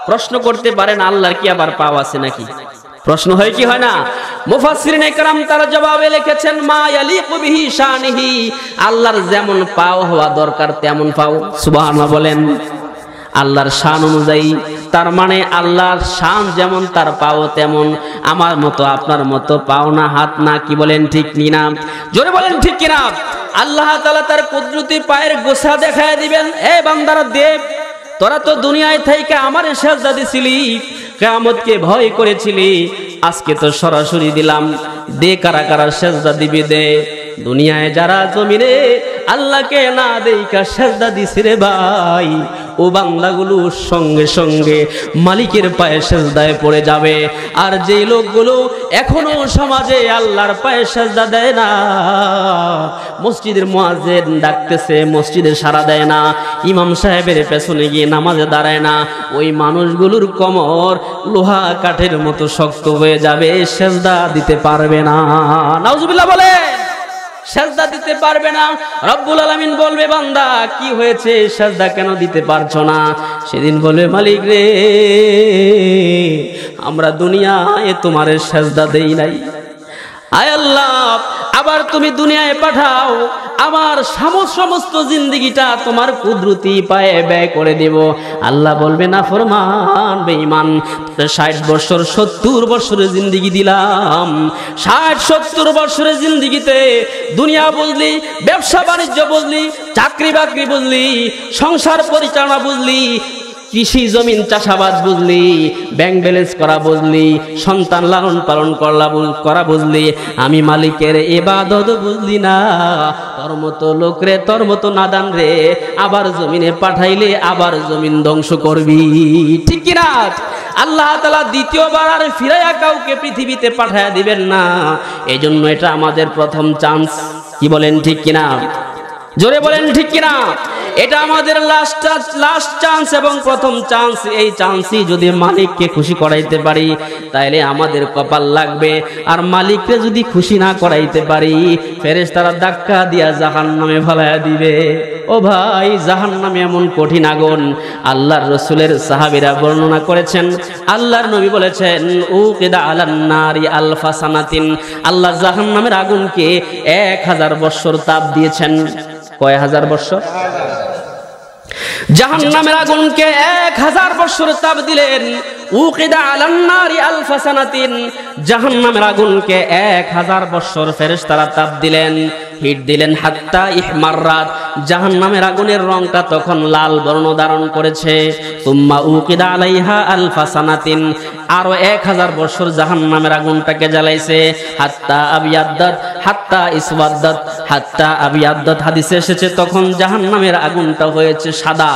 প্রশ্ন করতে পারেন, আল্লাহর কি আবার পাও আছে নাকি? প্রশ্ন হয় কি হয় না? মুফাসসিরিনে কেরাম তারা জবাবে লিখেছেন মা ইয়ালিকু বিহি শানিহি, আল্লাহর যেমন পাও হওয়া দরকার তেমন পাও। সুবহানাল্লাহ বলেন। আল্লাহর শান অনুযায়ী, তার মানে আল্লাহর শান যেমন তার পাও তেমন। আমার মতো আপনার মতো পাও না, হাত না। কি বলেন ঠিক কিনা? জোরে বলেন ঠিক কিনা? আল্লাহ তাআলা তার কুদরতি পায়ের গোছা দেখায় দিবেন, এ বান্দারা দেব, তোরা তো দুনিয়ায় থেকে আমারে সেজদা দিছিলি, কিয়ামতকে ভয় করেছিলি, আজকে তো সরাসরি দিলাম, দে কারা কারা সেজদা দিবি দে। দুনিয়ায় যারা জমিনে আল্লাহকে না দেইকা সেজদা দিছে রে ভাই, ও বান্দাগুলো সঙ্গে সঙ্গে মালিকের পায়ে সেজদায় পড়ে যাবে। আর যেই লোকগুলো এখনো সমাজে আল্লাহর পায়ে সেজদা দেয় না, মসজিদের মুয়াজ্জিন ডাকতেছে, মসজিদে সাড়া দেয় না, ইমাম সাহেবের পেছনে গিয়ে নামাজে দাঁড়ায় না, ওই মানুষগুলোর কোমর লোহা কাঠের মতো শক্ত হয়ে যাবে, সেজদা দিতে পারবে না। নাউজুবিল্লাহ বলে, সেজদা দিতে পারবে না। রব্বুল আলামিন বলবে, বান্দা কি হয়েছে, সেজদা কেন দিতে পারছো না? সেদিন বলবে, মালিক রে, আমরা দুনিয়ায় তোমার সেজদা দেই নাই, আয় আল্লাহ আবার তুমি দুনিয়ায় পাঠাও, আমার সমস্ত জিন্দেগিটা তোমার কুদরতি পায়ে ব্যয় করে দেব। আল্লাহ বলবে, না ফরমান বেঈমান, 60 বছর 70 বছরের জিন্দেগি দিলাম, 60-70 বছরের জিন্দেগিতে দুনিয়া বুঝলি, ব্যবসা বাণিজ্য বুঝলি, চাকরি বাকরি বুঝলি, সংসার পরিচালনা বুঝলি, কৃষি জমিন চাষাবাদ বুঝলি, ব্যাংক ব্যালেন্স করা বুঝলি, সন্তান লালন পালন করা বুঝলি, আমি মালিকের ইবাদত বুঝলি না। তোর মতো লোক রে, তোর মতো নাদান রে, আবার জমিনে পাঠাইলে আবার জমিন ধ্বংস করবি, ঠিক কিনা? আল্লাহ তাআলা দ্বিতীয়বার আর ফিরাইয়া কাউকে পৃথিবীতে পাঠাইয়া দিবেন না। এই জন্য এটা আমাদের প্রথম চান্স। কি বলেন ঠিক কিনা? জোরে বলেন ঠিক কিনা? এটা আমাদের লাস্ট চান্স এবং প্রথম চান্স। এই চান্সই যদি মালিককে খুশি করাইতে পারি তাইলে আমাদের কপাল লাগবে, আর মালিককে যদি খুশি না করাইতে পারি ফেরেশতারা ধাক্কা দিয়া জাহান্নামে ফেলাইয়া দিবে। ও ভাই, জাহান্নামে এমন কঠিন আগুন, আল্লাহর রাসূলের সাহাবীরা বর্ণনা করেছেন, আল্লাহর নবী বলেছেন, উকিদা আলান নারি আলফা সানাতিন, আল্লাহ জাহান্নামের আগুনকে 1000 বছর তাপ দিয়েছেন। কয় হাজার বছর? জাহান্নামের আগুনকে 1000 বছর তাপ দিলেন। উকিদা আলান নারি আলফা সানাতিন, জাহান্নামের আগুনকে 1000 বছর ফেরেশতারা তাপ দিলেন, হিট দিলেন। হাত্তা ইহমাররাত, জাহান্নামের আগুনের রংটা তখন লাল বর্ণ ধারণ করেছে। সুম্মা উকিদা আলাইহা আলফা সানাতিন, আরো 1000 বছর জাহান্নামের আগুনটাকে জ্বালাইছে। হাত্তা আবিয়াদ্দাত হাত্তা ইসওয়াদ্দাত হাত্তা আবিয়াদ্দাত, হাদিসে এসেছে তখন জাহান্নামের আগুনটা হয়েছে সাদা।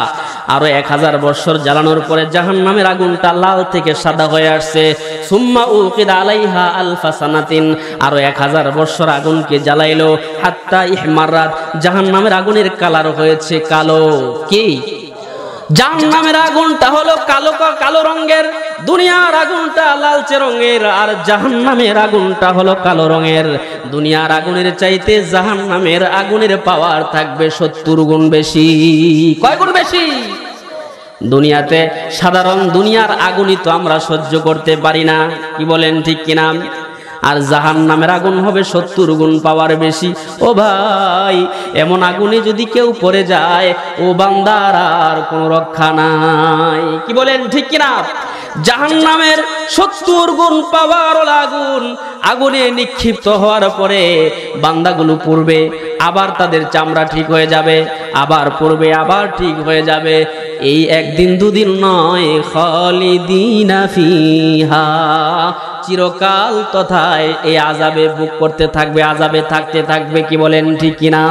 আরো 1000 বছর জ্বালানোর পরে জাহান্নামের আগুনটা লাল থেকে সাদা হয়ে আসছে। সুম্মা উকিদা আলাইহা আলফা সানাতিন, আরো 1000 বছর আগুনকে জ্বালাইলো। হাত্তা ইহমাররাত, জাহান্নামের আগুনের কালার হয়েছে কালো। কি? জাহান্নামের আগুনটা হলো কালো রঙের, দুনিয়ার আগুনটা লালচে রঙের, আর জাহান্নামের আগুনটা হলো কালো রঙের। দুনিয়ার আগুনের চাইতে জাহান্নামের আগুনের পাওয়ার থাকবে 70 গুণ বেশি। কয় গুণ বেশি? দুনিয়াতে সাধারণ দুনিয়ার আগুনই তো আমরা সহ্য করতে পারি না। কি বলেন ঠিক কিনা? আর জাহান্নামের আগুন হবে 70 গুণ পাওয়ার বেশি। ও ভাই, এমন আগুনে যদি কেউ পড়ে যায়, ও বান্দার আর কোনো রক্ষা নাই। কি বলেন ঠিক কিনা? জাহান্নামের 70 গুণ পাওয়ার আগুন, আগুনে নিক্ষিপ্ত হওয়ার পরে বান্দাগুলো পড়বে, আবার তাদের চামড়া ঠিক হয়ে যাবে, আবার পড়বে, আবার ঠিক হয়ে যাবে। এই একদিন দুদিন নয়, খালিদিনা ফিহা, চিরকাল তথায় এই আযাবে ভোগ করতে থাকবে, আযাবে থাকতে থাকবে। কি বলেন ঠিক কিনা?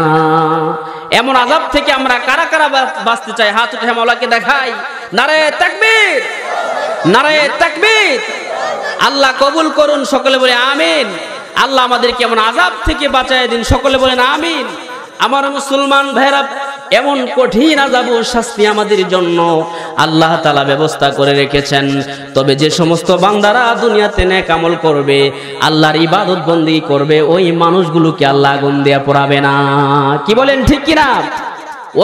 এমন আযাব থেকে আমরা কারা কারা বাঁচতে চাই? হাত উঠে মাওলাকে দেখাই। নারায়ে তাকবীর, নারায়ে তাকবীর। আল্লাহ কবুল করুন, সকলে বলে আমিন। আল্লাহ আমাদেরকে এমন আযাব থেকে বাঁচায় দিন, সকলে বলেন আমিন। আমার মুসলমান ভাইরা, এমন কঠিন আযাব ও শাস্তি আমাদের জন্য আল্লাহ তাআলা ব্যবস্থা করে রেখেছেন। তবে যে সমস্ত বান্দারা দুনিয়াতে নেক আমল করবে, আল্লাহর ইবাদত বন্দেগী করবে, ওই মানুষগুলোকে আল্লাহ আগুন দিয়ে পোড়াবে না। কি বলেন ঠিক কিনা?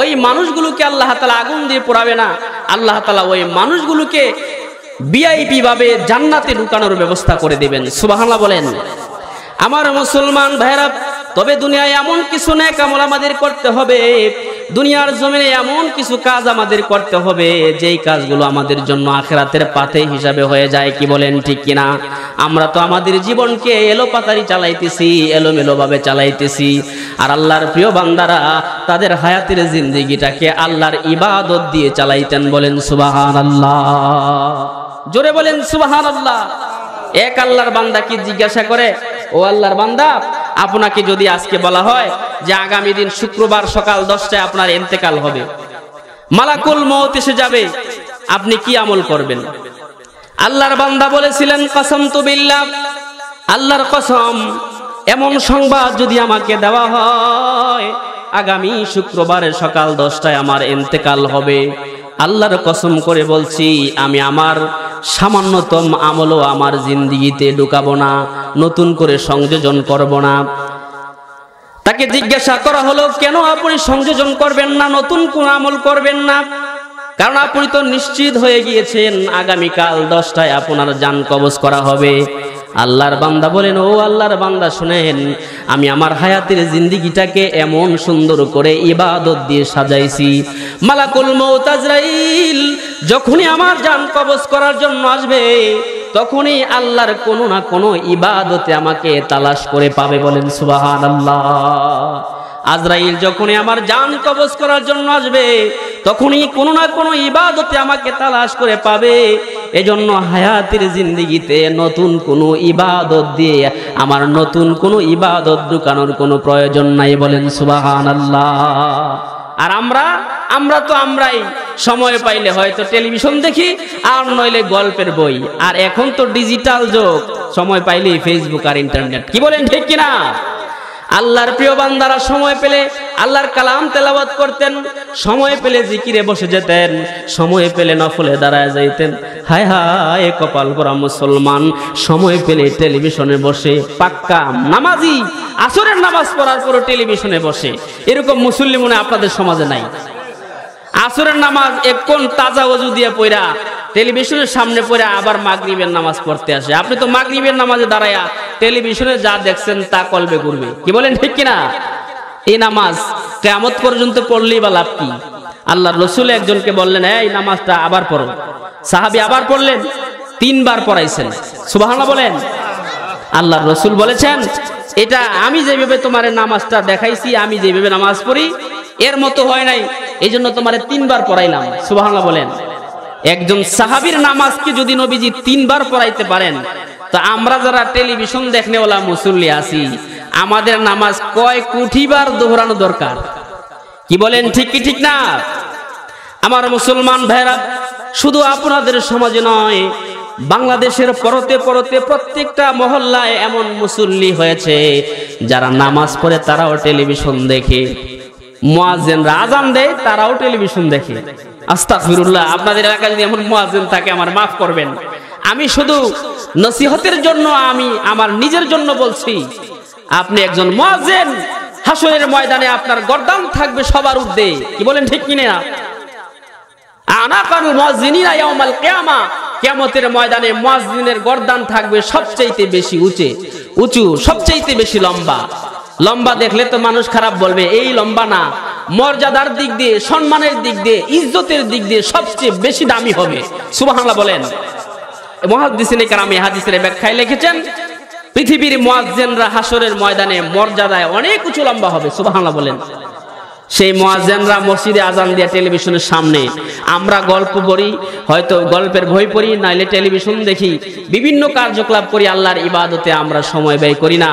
ওই মানুষগুলোকে আল্লাহ তাআলা আগুন দিয়ে পোড়াবে না। আল্লাহ তাআলা ওই মানুষগুলোকে ভিআইপি ভাবে জান্নাতে ঢুকানোর ব্যবস্থা করে দিবেন। সুবহানাল্লাহ বলেন। আমার মুসলমান ভাইরা, তবে দুনিয়ায় এমন কিছু নেক আমল আমাদের করতে হবে, দুনিয়ার জমিনে এমন কিছু কাজ আমাদের করতে হবে যেই কাজগুলো আমাদের জন্য আখিরাতের পাথে হিসাবে হয়ে যায়। কি বলেন ঠিক কিনা? আমরা তো আমাদের জীবনকে এলোপাতারি চালাইতেছি, এলোমেলো ভাবে চালাইতেছি। আর আল্লাহর প্রিয় বান্দারা তাদের হায়াতের জিন্দেগিটাকে আল্লাহর ইবাদত দিয়ে চালাইতেন। বলেন সুবহানাল্লাহ, জোরে বলেন সুবহানাল্লাহ। এক আল্লাহর বান্দা কি জিজ্ঞাসা করে, ও আল্লাহর বান্দা, আপনাকে যদি আজকে বলা হয় যে আগামী দিন শুক্রবার সকাল 10টায় আপনার ইন্তেকাল হবে, মালাকুল মউত এসে যাবে, আপনি কি আমল করবেন? আল্লাহর বান্দা বলেছিলেন, কসমতু বিল্লাহ, আল্লাহর কসম, এমন সংবাদ যদি আমাকে দেওয়া হয় আগামী শুক্রবারে সকাল 10টায় আমার ইন্তেকাল হবে, আল্লাহর কসম করে বলছি আমি আমার সামান্যতম আমলও আমার জিন্দেগিতে ঢুকাবো না, নতুন করে সংযোজন করব না। তাকে জিজ্ঞাসা করা হলো, কেন আপনি সংযোজন করবেন না, নতুন কোন আমল করবেন না? কারণ আপনি তো নিশ্চিত হয়ে গিয়েছেন আগামীকাল 10টায় আপনার জান কবজ করা হবে। আল্লাহর বান্দা বলেন, ও আল্লাহর বান্দা শুনেন, আমি আমার হায়াতের জিন্দেগিটাকে এমন সুন্দর করে ইবাদত দিয়ে সাজাইছি, মালাকুল মউত আজরাইল যখনই আমার জান কবজ করার জন্য আসবে তখনই আল্লাহর কোনো না কোনো ইবাদতে আমাকে তালাশ করে পাবে। বলেন সুবহানাল্লাহ। আজরাইল যখনই আমার জান কবজ করার জন্য আসবে তখনই কোনো না কোনো ইবাদতে আমাকে তালাশ করে পাবে। এজন্য হায়াতের জিন্দেগিতে নতুন কোনো ইবাদত দিয়ে আমার নতুন কোনো ইবাদত ঢুকানোর কোনো প্রয়োজন নাই। বলেন সুবহানাল্লাহ। আর আমরা তো আমরাই সময় পাইলে হয়তো টেলিভিশন দেখি, আর নইলে গল্পের বই। আর এখন তো ডিজিটাল যুগ, সময় পাইলে ফেসবুক আর ইন্টারনেট। কি বলেন ঠিক কিনা? আল্লাহর প্রিয় বান্দারা সময় পেলে আল্লাহর কালাম তেলাওয়াত করতেন, সময় পেলে জিকিরে বসে যেতেন, সময় পেলে নফলে দাঁড়ায় যাইতেন। হায় হায় কপাল পোড়া মুসলমান, সময় পেলে টেলিভিশনে বসে, পাক্কা নামাজি, আসরের নামাজ পড়ার পরও টেলিভিশনে বসে। এরকম মুসল্লি মনে আপনাদের সমাজে নাই? আসরের নামাজ এখন তাজা ওযু দিয়ে পড়া টেলিভিশনের সামনে পড়ে আবার মাগরিবের নামাজ পড়তে আসে। আপনি তো মাগরিবের নামাজে দাঁড়ায়া টেলিভিশনে যা দেখছেন তা কলবে করবে। কি বলেন ঠিক কিনা? এই নামাজ কিয়ামত পর্যন্ত পড়লেই বা লাভ কি? আল্লাহর রাসূল একজনকে বললেন, এই নামাজটা আবার পড়ো। সাহাবী আবার পড়লেন, 3 বার পড়াইছেন। সুবহানাল্লাহ বলেন। আল্লাহর রাসূল বলেছেন, এটা আমি যেভাবে তোমার নামাজটা দেখাইছি, আমি যেভাবে নামাজ পড়ি এর মতো হয় নাই, এইজন্য তোমারে 3 বার পড়াইলাম। সুবহানাল্লাহ বলেন। একজন সাহাবীর নামাজকে যদি নবীজি 3 বার পড়াইতে পারেন, তা আমরা যারা টেলিভিশন দেখনেওয়ালা মুসল্লি আছি, আমাদের নামাজ কয় কোটিবার দোহরানো দরকার। কি বলেন ঠিক কি ঠিক না? আমার মুসলমান ভাইরা, শুধু আপনাদের সমাজে নয়, বাংলাদেশের পরতে পরতে প্রত্যেকটা মহল্লায় এমন মুসল্লি হয়েছে যারা নামাজ পড়ে তারাও টেলিভিশন দেখে, মুয়াজ্জিনরা আযান দেয় তারাও টেলিভিশন দেখে। আস্তাগফিরুল্লাহ। আপনাদের এলাকায় যদি এমন মুয়াজ্জিন থাকে আমার মাফ করবেন। আমি শুধু নসিহতের জন্য, আমি আমার নিজের জন্য বলছি, আপনি একজন মুয়াজ্জিন, হাসরের ময়দানে আপনার গর্দান থাকবে সবার ঊর্ধ্বে। কি বলেন ঠিক কিনা? আনাকাল মুয়াজ্জিনিনা ইয়াউমাল কিয়ামা, কিয়ামতের ময়দানে মুয়াজ্জিনের গর্দান থাকবে সবচেয়ে বেশি উঁচু, সবচেয়ে বেশি লম্বা। লম্বা দেখলে তো মানুষ খারাপ বলবে, এই লম্বা না, মর্যাদার দিক দিয়ে, সম্মানের দিক দিয়ে, ইজ্জতের দিক দিয়ে সবচেয়ে বেশি দামি হবে। সুবহানাল্লাহ বলেন। মুহাদ্দিসিনে কেরাম এই হাদিসের ব্যাখ্যায় লিখেছেন, পৃথিবীর মুয়াজ্জিনরা হাসরের ময়দানে মর্যাদায় অনেক উঁচু লম্বা হবে। সুবহানাল্লাহ বলেন। সেই মুয়াজ্জিনরা মসজিদে আযান দিয়ে টেলিভিশনের সামনে, আমরা গল্প পড়ি, হয়তো গল্পের বই পড়ি, নাইলে টেলিভিশন দেখি, বিভিন্ন কার্যকলাপ করি, আল্লাহর ইবাদতে আমরা সময় ব্যয় করি না,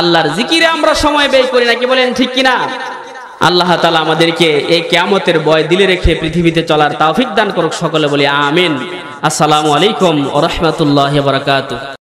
আল্লাহর জিকিরে আমরা সময় ব্যয় করি না। কি বলেন ঠিক কিনা? আল্লাহ তাআলা আমাদেরকে এই কিয়ামতের ভয় দিলে রেখে পৃথিবীতে চলার তৌফিক দান করুক। সকলে বলি আমিন। আসসালামু আলাইকুম ওয়া রাহমাতুল্লাহি ওয়া বারাকাতুহু।